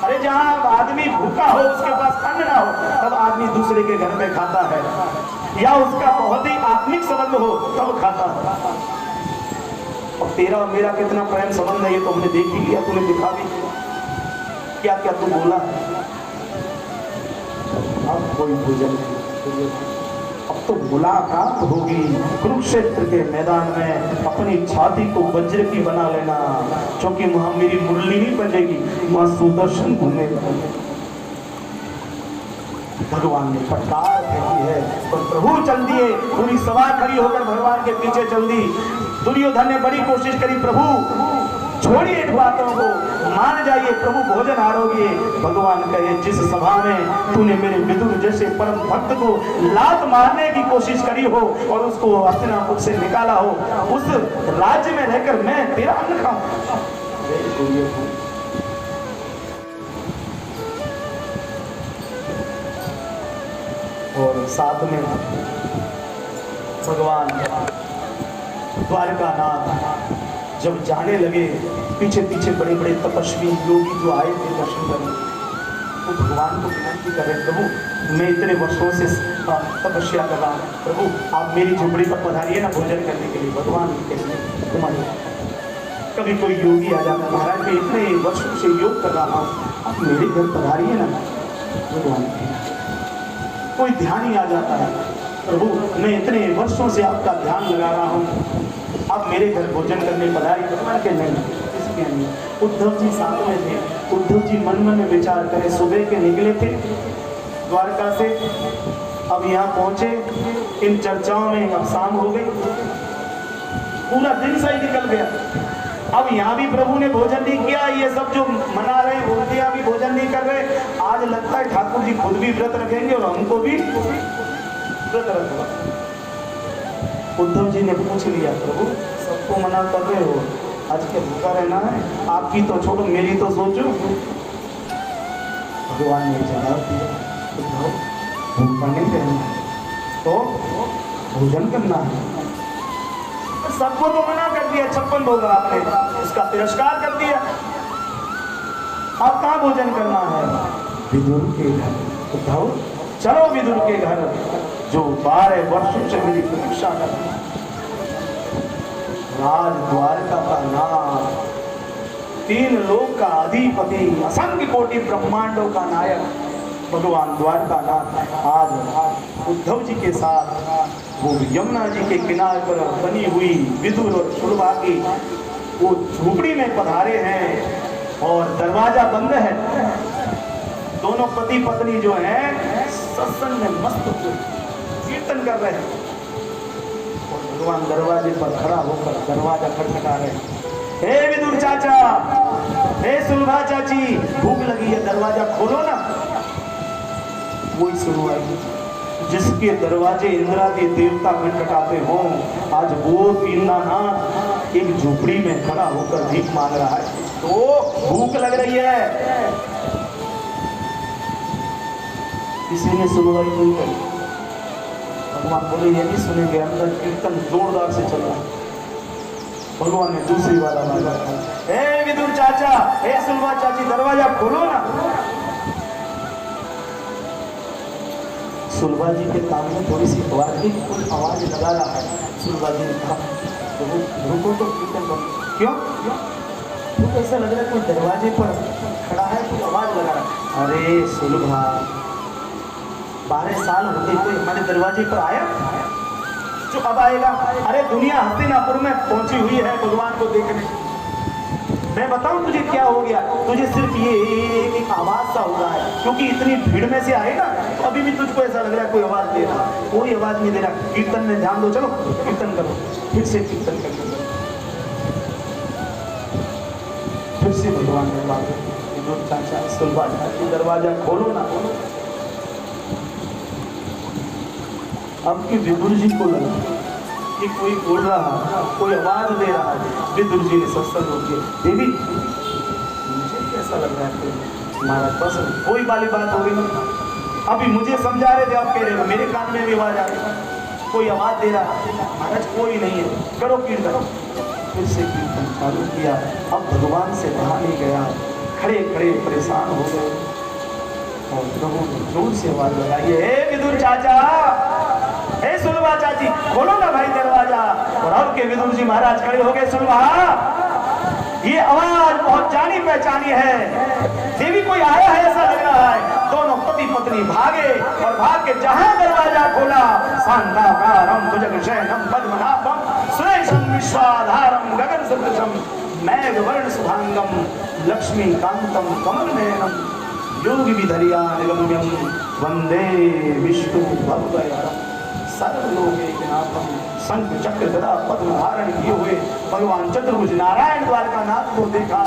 S2: अरे जहां आदमी भूखा हो, उसके पास अन्न ना हो, तब आदमी दूसरे के घर में खाता है, या उसका बहुत ही आत्मिक संबंध हो तब खाता है। और तेरा और मेरा कितना प्रेम संबंध है ये तो हमने देख ही लिया, तूने दिखा भी क्या क्या तू बोला। अब कोई भोजन नहीं, अब तो मुलाकात होगी कुरुक्षेत्र के मैदान में। अपनी छाती को वज्र की बना लेना, क्योंकि वहां मेरी मुरली नहीं बजेगी, वहां सुदर्शन घूमेगा। भगवान ने फटकार फेंकी है और प्रभु चल दिए। पूरी सभा खड़ी होकर भगवान के पीछे चल दी। दुर्योधन ने बड़ी कोशिश करी, प्रभु छोड़िए इन बातों को, मान जाइए, प्रभु भोजन आरोग्य। भगवान कहे, जिस सभा में तूने मेरे विदुर जैसे परम भक्त को लात मारने की कोशिश करी हो और उसको हस्तिनापुर से निकाला हो, उस राज्य में रहकर मैं तेरा अन्न खाऊं। और साथ में भगवान द्वारकानाथ जब जाने लगे, पीछे पीछे बड़े बड़े तपस्वी योगी जो आए थे दर्शन करने, तो भगवान को विनती करें, प्रभु मैं इतने वर्षों से तपस्या कर रहा हूँ, प्रभु आप मेरी झोपड़ी पर पधारिए ना भोजन करने के लिए। भगवान तुम्हारे कभी कोई योगी आ जाता, महाराज मैं इतने वर्षों से योग कर रहा हूँ, आप मेरे घर पधारिए ना। भगवान कोई ध्यान ही आ जाता है, प्रभु मैं इतने वर्षों से आपका ध्यान लगा रहा हूँ, आप मेरे घर भोजन करने पधारी। भगवान के नहीं, इसके नहीं। उद्धव जी साथ में थे। उद्धव जी मन में विचार करे, सुबह के निकले थे द्वारका से, अब यहाँ पहुंचे, इन चर्चाओं में अब शाम हो गई, पूरा दिन सही निकल गया। अब यहाँ भी प्रभु ने भोजन नहीं किया, ये सब जो मना रहे हैं मूर्तियां भी भोजन नहीं कर रहे। आज लगता है ठाकुर जी खुद भी व्रत रखेंगे और हमको भी व्रत रखना। उद्धव जी ने पूछ लिया, प्रभु सबको मना कर रहे हो, आज क्या भूखा रहना है? आपकी तो छोड़ो, मेरी तो सोचो। भगवान ने जवाब दिया, उद्धव भूखा नहीं रहना है तो भोजन करना है। सबको तो मना कर दिया, 56 भोग आपने उसका तिरस्कार कर दिया। अब कहाँ भोजन करना है? विदुर के घर। उद्धव चलो विदुर के घर, जो 12 वर्षों से मेरी प्रतीक्षा कर रहा है। राज द्वारका का नाथ, 3 लोक का अधिपति, असंख्य कोटि ब्रह्मांडों का नायक भगवान द्वारकानाथ आज उद्धव जी के साथ वो यमुना जी के किनारे पर बनी हुई विदुर और सुलभा की वो झोपड़ी में पधारे हैं और दरवाजा बंद है। दोनों पति पत्नी जो हैं सत्संग में मस्त कीर्तन कर रहे हैं और भगवान दरवाजे पर खड़ा होकर दरवाजा खटखटा रहे हैं। हे विदुर चाचा, हे सुलभा चाची, भूख लगी है, दरवाजा खोलो ना। वही सुनवाई जिसके दरवाजे इंद्रादि देवता खटखटाते हों, आज वो दीनानाथ एक झोपड़ी में खड़ा होकर भीख मांग रहा है। तो भूख लग रही है, किसी ने सुनवाई नहीं करी। भगवान बोले ये नहीं सुनेंगे, अंदर कीर्तन जोरदार से चल रहा है। भगवान ने दूसरी वाला मांगा, हे विदुर चाचा, हे सुलभा चाची, दरवाजा खोलो ना। सुलभा जी के कान में थोड़ी सी वार्तिक कोई आवाज लगा रहा है। सुलभा जी ने कहा तो रुको तो कीर्तन करो। क्यों? तो ऐसा लग रहा है कोई दरवाजे पर खड़ा है, कोई आवाज लगा रहा है। अरे सुलभा, 12 साल होते हुए हमारे दरवाजे पर आया जो अब आएगा? अरे दुनिया हस्तिनापुर में पहुंची हुई है भगवान को देखने। मैं बताऊं तुझे क्या हो गया? तुझे सिर्फ ये एक आवाज सा हो रहा है, क्योंकि इतनी भीड़ में से आएगा तो अभी भी तुझको ऐसा लग रहा है कोई आवाज दे रहा, कोई आवाज नहीं दे रहा। कीर्तन में ध्यान दो, चलो कीर्तन करो, फिर से कीर्तन करो। फिर से भगवान ने मांगा, चाचा सुलभा चाची, दरवाजा खोलो ना। अब की विदुर जी को लगा कि कोई बोल रहा, कोई आवाज दे रहा है। विदुर जी ने सत्संग हो गया, देवी मुझे कैसा लग रहा है महाराज, बस कोई वाली बात हो गई। अभी मुझे समझा रहे थे, आप कह रहे हो मेरे कान में भी आवाज आ रही, कोई आवाज दे रहा महाराज, कोई नहीं है, करो कीर्तन। फिर से कीर्तन चालू किया। अब भगवान से कहा नहीं गया, खड़े खड़े परेशान हो गए और प्रभु ने जोर से आवाज लगाई, हे विदुर चाचा, हे सुलभा चाची, खोलो ना भाई दरवाजा। और अब के विदुर जी महाराज खड़े हो गए। सुलभा, ये आवाज बहुत जानी पहचानी है, देवी कोई आया है ऐसा लग रहा है। दोनों पति पत्नी भागे और भाग के जहां दरवाजा खोला, शांताकारं भुजगशयनं पद्मनाभं सुरेशं विश्वाधारं गगन सदृशं मेघवर्ण शुभांगं लक्ष्मीकांतं कमलनयनं योगी विधर्यानिगम्यं वंदे विष्णु भवभयहरं सर्वलोकैकनाथं। शंख चक्र गदा पद्म धारण किए हुए भगवान चतुर्भुज नारायण द्वारकानाथ को देखा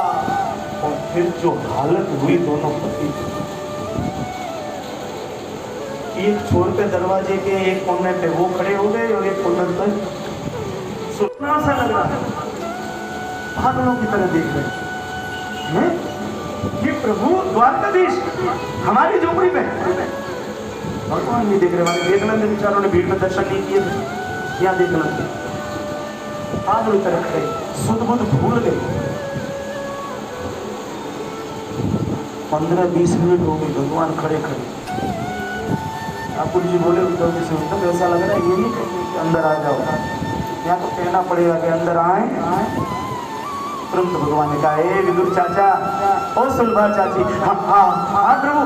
S2: और फिर जो हालत हुई दोनों पति, एक छोर पे दरवाजे के एक कोने पे वो खड़े हो गए और एक कोने पर सुना सा लग रहा है, पागलों की तरह देख रहे हैं। ये प्रभु द्वारकाधीश हमारी झोपड़ी में, भगवान नहीं देख रहे, हमारे देखना थे बेचारों ने, भीड़ में दर्शन नहीं किए थे, यहाँ देखना थे, पागलों की तरह खड़े, सुध बुध भूल गए। 15-20 मिनट हो गए भगवान खड़े खड़े। ठाकुर जी बोले उद्धव जी से, उद्धव ऐसा लग रहा है ये नहीं कहते कि अंदर आ जाओ, यहाँ तो कहना पड़ेगा कि अंदर आए। तुरंत भगवान ने कहा, हे विदुर चाचा, ओ सुलभा चाची, हाँ प्रभु,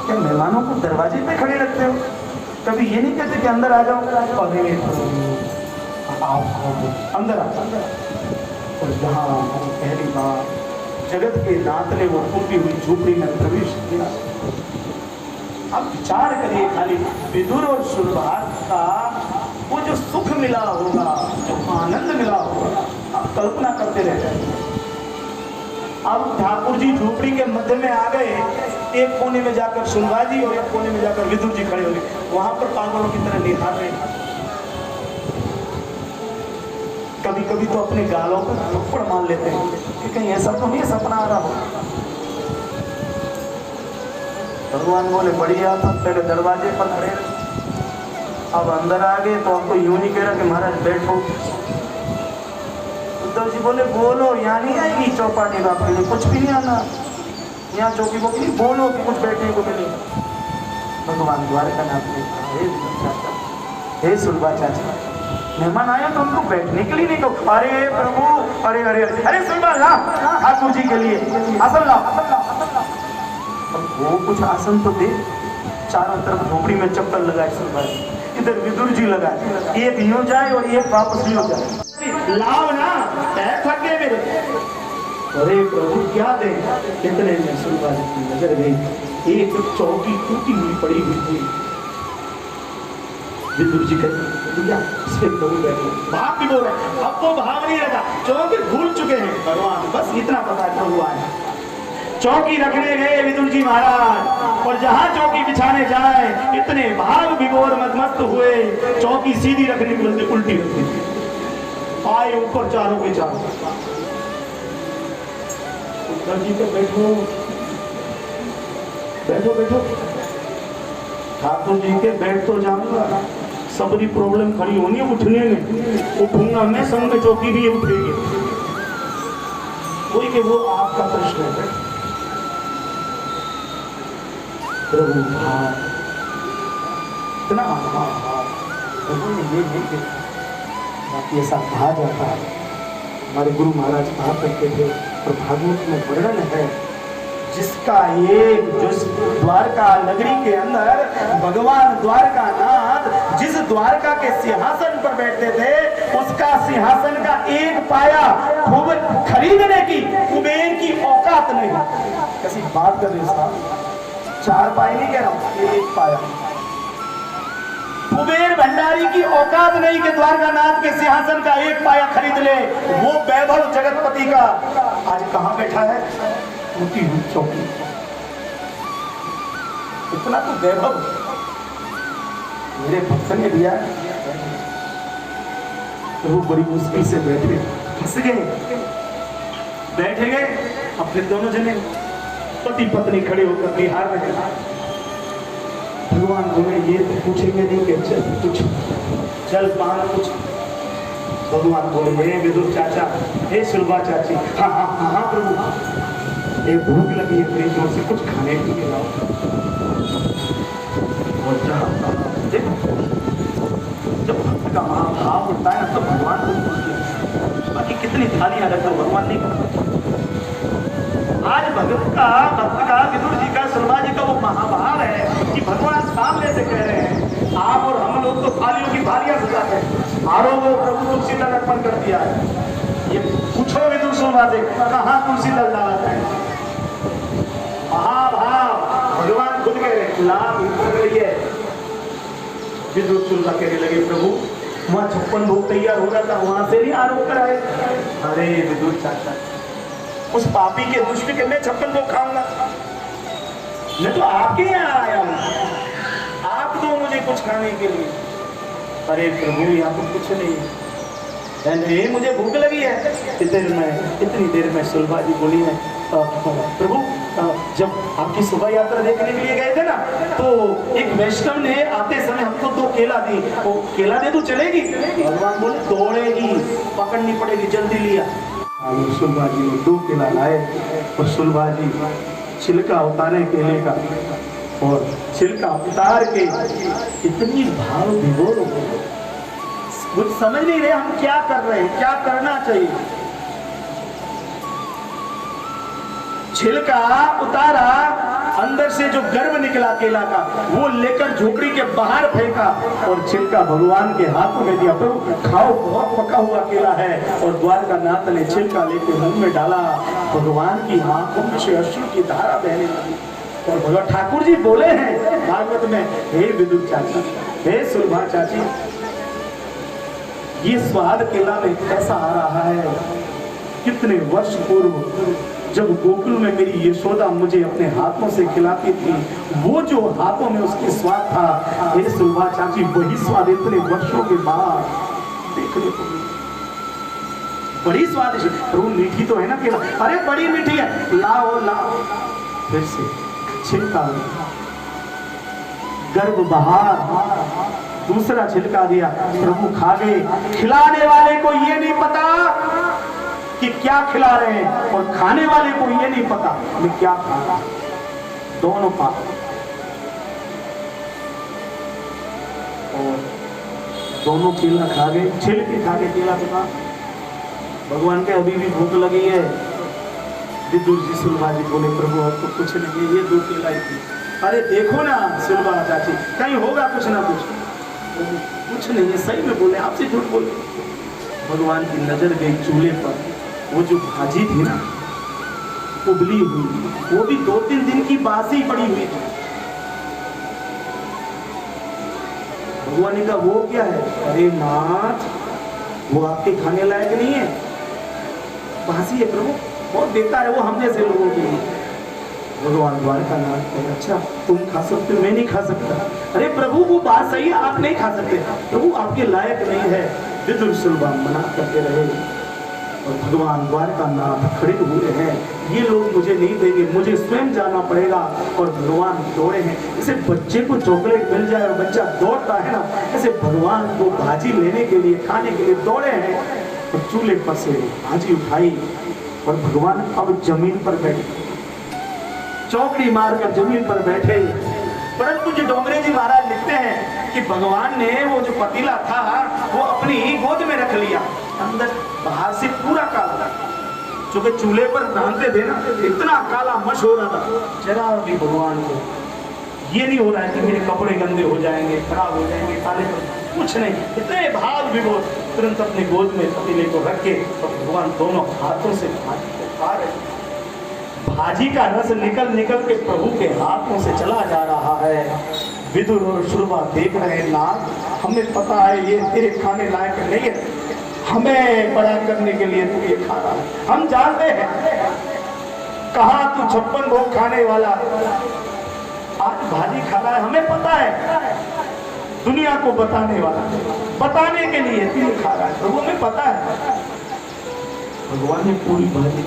S2: क्या मेहमानों को दरवाजे पे खड़े रखते हो? कभी ये नहीं कहते कि अंदर आ जाओ? अंदर आ। और जहाँ पहली बार जगत के नाथ ने वो टूटी हुई झोपड़ी में प्रवेश किया, अब विचार करिए खाली विदुर और सुलभा का वो जो सुख मिला होगा, जो आनंद मिला होगा, आप कल्पना करते रह जाए। अब ठाकुर जी झोपड़ी के मध्य में आ गए, एक कोने में जाकर सुलभा जी और एक कोने में जाकर विदुर जी खड़े हो गए, वहां पर पागलों की तरह निहार रहे। कभी कभी तो अपने गालों पर थप्पड़ मान लेते हैं कि कहीं ऐसा तो नहीं सपना आ रहा हो। भगवान बोले बढ़िया था, पहले दरवाजे पर खड़े रहे, अब अंदर आ गए तो आपको यूं नहीं कह रहा कि महाराज बैठो। उद्धव जी बोले बोलो, यहाँ नहीं आएगी चौपाटी तो आपके लिए कुछ भी नहीं आना, यहाँ चौकी बोकी नहीं, बोलो कि कुछ बैठने को मिले। भगवान द्वारकानाथ ने कहा, हे चाचा, हे सुलभा चाचा, मेहमान आया तो उनको बैठने के लिए नहीं कहो। अरे प्रभु, अरे अरे अरे सुलभा ला ठाकुर जी के लिए आसन लाओ। वो कुछ आसन तो दे, चारों तरफ झोपड़ी में चप्पल लगाए सुलभा, इधर विदुर जी लगाए, एक यूं जाए और एक वापस यूं जाए। लाओ ना, पैर थक गए मेरे। अरे प्रभु क्या दे। इतने में सुलभा जी की नजर गई, एक चौकी टूटी हुई पड़ी हुई थी। विदुर जी कहते भैया इस पे प्रभु बैठो, भाव भी बोल रहे, अब तो भाव नहीं लगा, चौकी भूल चुके हैं भगवान, बस इतना पता है प्रभु आए। चौकी रखने गए विदुर जी महाराज, और जहां चौकी बिछाने जाए इतने भाव विभोर मदमस्त हुए, चौकी सीधी रखने के बदले उल्टी रख दी, आए ऊपर चारों के चारों। उद्धव जी तो बैठो बैठो बैठो, ठाकुर जी के बैठ तो जाऊंगा, सबरी प्रॉब्लम खड़ी होनी है उठने में, उठूंगा मैं, संग में चौकी भी उठेगी, कोई के वो आपका प्रश्न है। प्रभु इतना प्रभु ने ये नहीं देखा, बाकी ऐसा कहा जाता है, हमारे गुरु महाराज कहा करते थे, और भागवत में वर्णन है, जिसका एक जो द्वारका नगरी के अंदर भगवान द्वारकानाथ जिस द्वारका के सिंहासन पर बैठते थे, उसका सिंहासन का एक पाया खूब खरीदने की कुबेर की औकात नहीं। कैसी बात कर रहे साहब, 4 पाए नहीं कह रहा हूं, एक पाया। कुबेर भंडारी की औकात नहीं कि द्वारकानाथ के सिंहासन का एक पाया खरीद ले, वो वैभव जगतपति का आज कहां बैठा है, टूटी हुई चौकी। इतना तो वैभव मेरे भक्त ने दिया, तो वो बड़ी मुश्किल से बैठे, फंस गए, बैठे गए। अब फिर दोनों जने पति पत्नी खड़े होकर बिहार में गए। भगवान बोले ये तो पूछेंगे नहीं कि चल कुछ चल पान कुछ। भगवान बोले हे विदुर चाचा, हे सुलभा चाची, हाँ हाँ हाँ हाँ प्रभु, एक भूख लगी है, मेरी जोर से कुछ खाने के लिए लाओ। और जब भक्त का महाभाव उठता है ना, तो भगवान को भूल गया, बाकी कितनी थालियां रख दो भगवान नहीं करता। आज भक्त का विदुर जी का, सुलभा जी का वो महाभाव है कि भगवान सामने से कह रहे हैं, आप और हम लोग तो थालियों की भालियां सजाते हैं, आरोप प्रभु तुलसी दल अर्पण कर दिया है। ये पूछो विदुर सुलभा से, कहाँ तुलसी दल डाला है? महाभाव भगवान खुद कह रहे लाभ है। विदुर सुलभा कहने लगे प्रभु वहां 56 भोग तैयार हो रहा था, वहां से नहीं आरोप कराए। अरे विदुर चाचा, उस पापी के दुष्ट के मैं 56 भोग खाऊंगा? मैं तो आपके यहाँ आया हूं, आप दो मुझे कुछ खाने के लिए। अरे प्रभु यहाँ तो कुछ नहीं है, मुझे भूख लगी है। इतनी देर में सुलभा जी बोली है, प्रभु जब आपकी शोभा यात्रा देखने के लिए गए थे ना, तो एक वैष्णव ने आते समय हमको 2 केला दी, वो केला दे तो चलेगी? भगवान बोले दौड़ेगी, पकड़नी पड़ेगी, जल्दी लिया। सुलभा जी ने 2 केला लाए, और सुलभा जी छिलका उतारे केले का, और छिलका उतार के इतनी भाव विभोर हो गए, कुछ समझ नहीं रहे हम क्या कर रहे हैं, क्या करना चाहिए। छिलका उतारा, अंदर से जो गर्भ निकला केला का, वो लेकर झोपड़ी के बाहर फेंका, और छिलका भगवान के हाथों में दिया, प्रभु खाओ, बहुत पका हुआ केला है। और द्वारकानाथ ने छिलका लेके मुंह में डाला, भगवान की आंखों में से अश्रु की धारा बहने लगी। और भगवान ठाकुर जी बोले हैं भागवत में, हे विदुर चाची, हे सुलभा चाची, ये स्वाद केला में कैसा आ रहा है। कितने वर्ष पूर्व जब गोकुल में मेरी यशोदा मुझे अपने हाथों से खिलाती थी, वो जो हाथों में उसकी स्वाद था, हे सुलभा चाची, वही स्वाद इतने वर्षों के बाद देखने को मिला। बड़ी स्वादिष्ट, प्रभु मीठी तो है ना केला? अरे बड़ी मीठी है, लाओ लाओ। फिर से छिलका गर्भ बाहर, दूसरा छिलका दिया, प्रभु खा गए। खिलाने वाले को ये नहीं पता कि क्या खिला रहे हैं, और खाने वाले को ये नहीं पता मैं क्या खा रहा हूं। दोनों पाप। और दोनों केला खा गए, छिलके खा के केला तो खा। भगवान के अभी भी भूख लगी है। विदुर जी सुलभा जी बोले प्रभु अब तो कुछ नहीं है, ये 2 केला ही थी। अरे देखो ना सुलभा चाची, कहीं होगा कुछ ना कुछ। कुछ नहीं है, सही में बोले, आपसे झूठ बोले। भगवान की नजर गई चूल्हे पर, वो जो भाजी थी ना उबली हुई, वो भी 2-3 दिन की बासी पड़ी हुई थी। भगवान ने कहा वो क्या है? अरे नाथ वो आपके खाने लायक नहीं है, बासी है प्रभु, बहुत बेकार है वो हम जैसे लोगों के लिए। भगवान द्वारका नाथ कहे अच्छा तुम खा सकते हो, मैं नहीं खा सकता। अरे प्रभु वो बात सही है, आप नहीं खा सकते, प्रभु आपके लायक नहीं है। विदुर सुलभा मना करते रहे, और भगवान द्वारका नाथ खड़े हुए हैं, ये लोग मुझे नहीं देंगे, मुझे स्वयं जाना पड़ेगा। और भगवान दौड़े हैं। जैसे बच्चे को चॉकलेट मिल जाए और बच्चा दौड़ता है ना, ऐसे भगवान को भाजी लेने के लिए, खाने के लिए दौड़े हैं। और चूल्हे पर से भाजी उठाई और भगवान अब जमीन पर बैठे, चौकड़ी मारकर जमीन पर बैठे। परंतु जो डोंगरे जी महाराज लिखते हैं कि भगवान ने वो जो पतीला था वो अपनी गोद में रख लिया, अंदर बाहर से पूरा काला, क्योंकि चूल्हे पर रांधते थे ना, इतना काला मश हो रहा था। जरा भी भगवान को ये नहीं हो रहा है कि मेरे कपड़े गंदे हो जाएंगे, खराब हो जाएंगे, काले पर कुछ नहीं, इतने भाव विभोर। तुरंत अपनी गोद में पतीले को रख के और भगवान दोनों हाथों से भाजी को खा रहे। भाजी का रस निकल निकल के प्रभु के हाथों से चला जा रहा है। विदुर और सुलभा देख रहे हैं, नाथ हमें पता है ये तेरे खाने लायक नहीं है, हमें बड़ा करने के लिए तू ये खा रहा है, हम जानते हैं कहा तू 56 भोग खाने वाला, आज भाजी खा रहा है, हमें पता है, दुनिया को बताने वाला, बताने के लिए तू खा रहा है, प्रभु हमें पता है। भगवान ने पूरी भाजी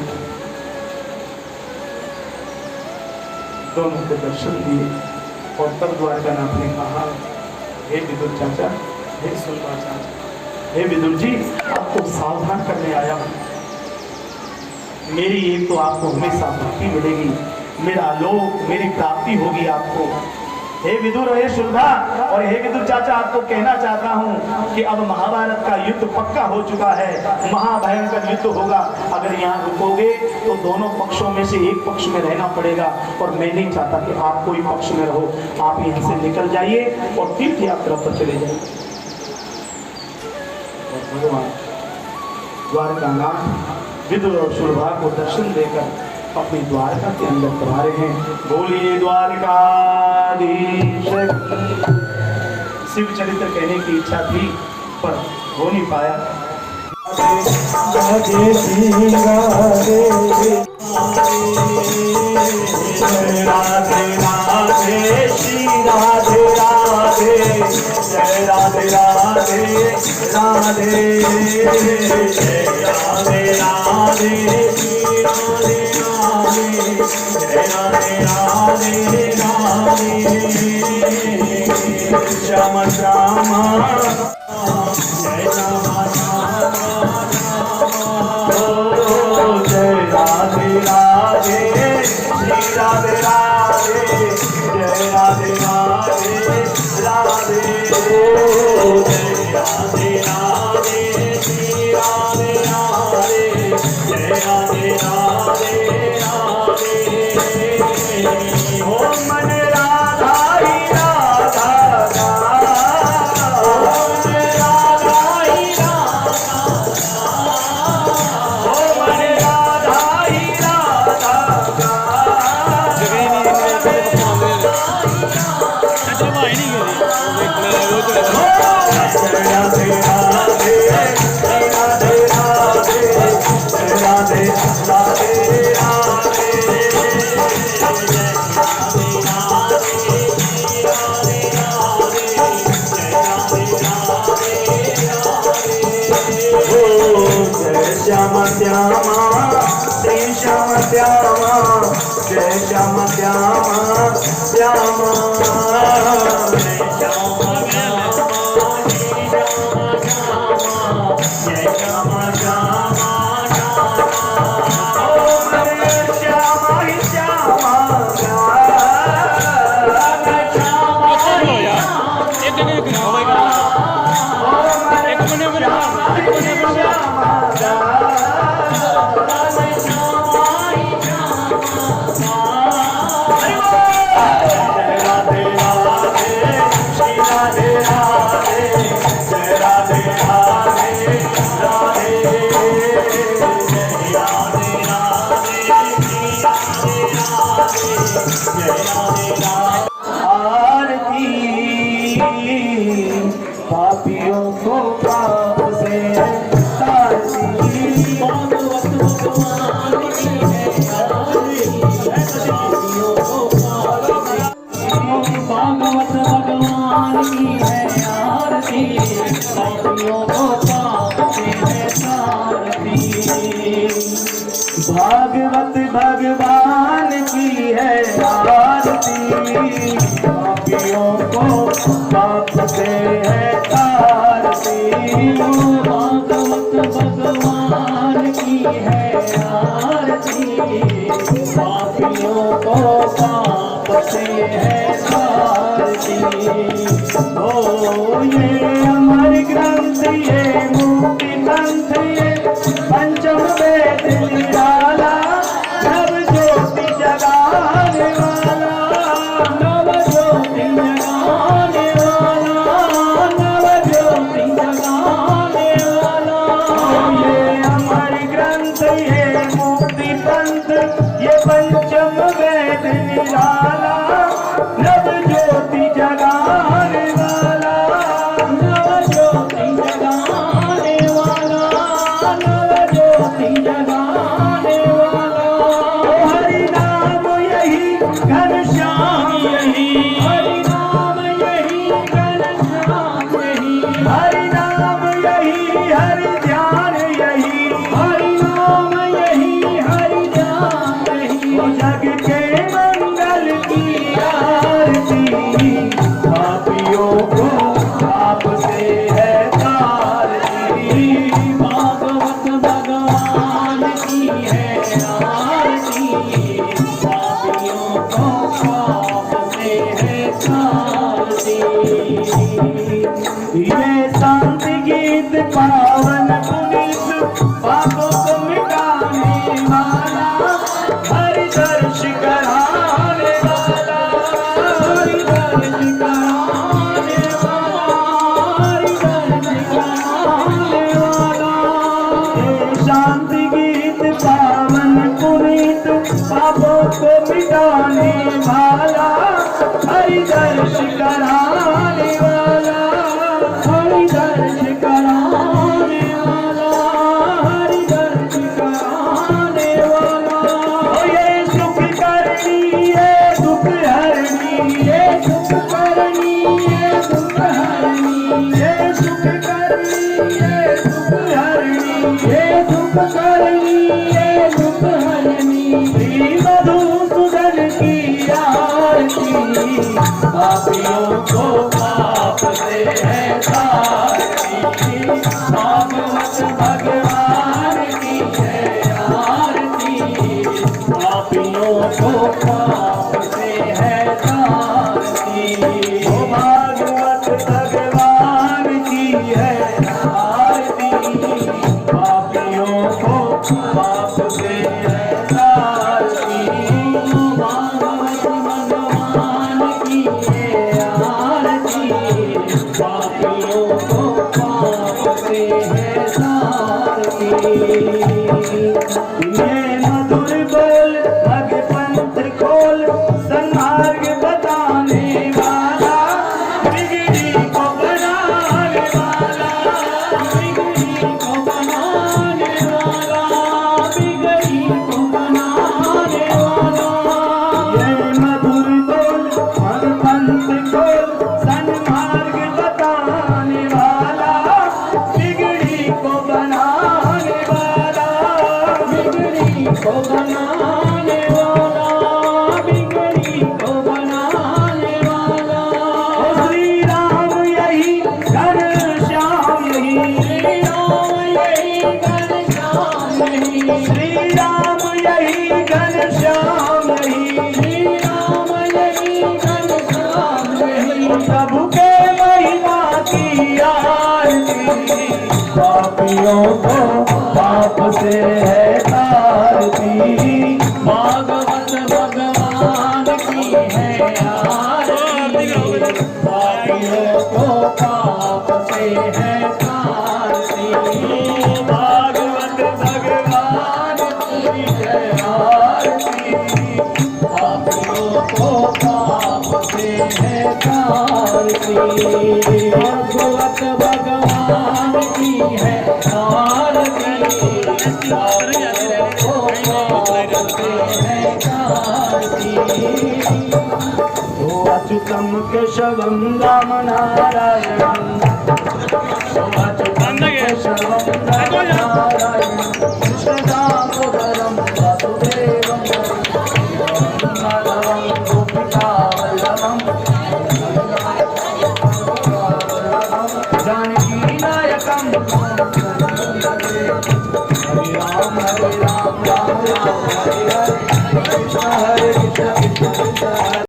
S2: दोनों को दर्शन दिए, और तब द्वारकानाथ ने कहा हे विदुर चाचा, हे सुलभा चाचा, हे विदुर जी आपको सावधान करने आया हूं। मेरी एक तो आपको हमेशा भक्ति मिलेगी, मेरा लोक, मेरी प्राप्ति होगी आपको। हे विदुर, हे सुलभा और हे विदुर चाचा, आपको कहना चाहता हूं कि अब महाभारत का युद्ध पक्का हो चुका है, महाभयंकर युद्ध होगा। अगर यहाँ रुकोगे तो दोनों पक्षों में से एक पक्ष में रहना पड़ेगा, और मैं नहीं चाहता कि आप कोई पक्ष में रहो। आप यहाँ से निकल जाइए और तीर्थ यात्रा पर चले जाइए। भगवान द्वारकानाथ विदुर और सुलभा को दर्शन देकर अपनी द्वारका के अंदर तुम्हारे हैं। बोलिए द्वारकाधीश। शिव चरित्र कहने की इच्छा थी पर हो नहीं पाया। राधे श्री राधे राधे राधे श्री राधे राधे जय राधे राधे राधे जय राधे राधे श्री राधे जय राधे राधे राधे श्याम श्यामा जय रामा जय राधे राधे श्री राधे राधे जय राधे राधे राधे जय राधे राधे श्री राधे राधे जय राधे राधे ओ मन राधा ही राधा श्यामा श्यामा जय श्याम श्यामा जय श्याम श्यामा श्यामा जय श्याम जय श्याम श्यामा पापियों को पाप से तारती भागवत भगवान की है पापियों को भागवत भगवान की है आरती पापियों को पाप से है तारती भागवत भगवान की है आरती पापियों को पाप से है तारती भागवत भगवान की है आरती पापियों को पाप से है तारती ओ ये अमर ग्रंथ ये मुक्ति पंथ ये पंचम वेद निराला नव ज्योति जगाने वाला नव ज्योति जगाने वाला नव ज्योति जगाने वाला ये अमर ग्रंथ ये मुक्ति पंथ ये पंचम वेद निराला नव ज्योति जगाने वाला नव ज्योति जगाने वाला नव ज्योति जगाने वाला हरि नाम यही घनश्याम यही हरि नाम यही घनश्याम यही हरि नाम यही हरि ध्यान यही हरि नाम यही हरि ध्यान यही जग के मंगल की आरती पापियों को पाप से है तारती भागवत भगवान की है आरती पापियों को पाप से है तारती ये शांत गीत पावन पुनीत पापों को मिटाने वाला हरि दर्श कराने वाला हरि दर्श कराने वाला हरि दर्श कराने वाला ये शांत गीत पावन पुनीत पापों को मिटाने वाला हरि दर्श कराने वाला हरि दर्श कराने वाला हरि दर्श कराने वाला ये सुख करनी ये दुख हरनी ये सुख करनी ये दुख हरनी ये सुख करनी ये दुख हरनी ये दुख करनी ये दुख हरनी श्री मधुसूदन की आरती पापियों को पाप से है तारती भागवत भगवान की है आरती पापियों को पाप से है तारती भागवत भगवान की है आरती पापियों को पाप से है तारती भागवत भगवान की है आरती पापियों को पाप से है तारती ये मधुर बोल भग पंथ खोल सन्मार्ग बताने वाला बिगड़ी को बनाने वाला बिगड़ी को बनाने वाला बिगड़ी को बनाने वाला ये मधुर बोल भग पंथ खोल सन्मार्ग बताने वाला बिगड़ी को बनाने वाला बिगड़ी
S3: को बनाने वाला, बिगड़ी को बनाने वाला।
S2: श्री राम यही घनश्याम यही,
S3: श्री राम यही घनश्याम यही,
S2: श्री राम यही घनश्याम यही,
S3: श्री राम यही घनश्याम यही।
S2: प्रभु के महिमा की आरती,
S1: पापियों को पाप से है तारती,
S3: भागवत भगवान की है आरती, पापियों को पाप से है तारती। भागवत भगवान की है आरती, पापियों को पाप से है तारती। भागवत भगवान की है आरती, पापियों को पाप से है तारती।
S2: अच्युतम केशवम राम नारायणम, अच्युतम केशवम राम नारायणम, कृष्ण दामोदरम वासुदेवम, माधवम गोपिका वल्लभम, जानकी नायकम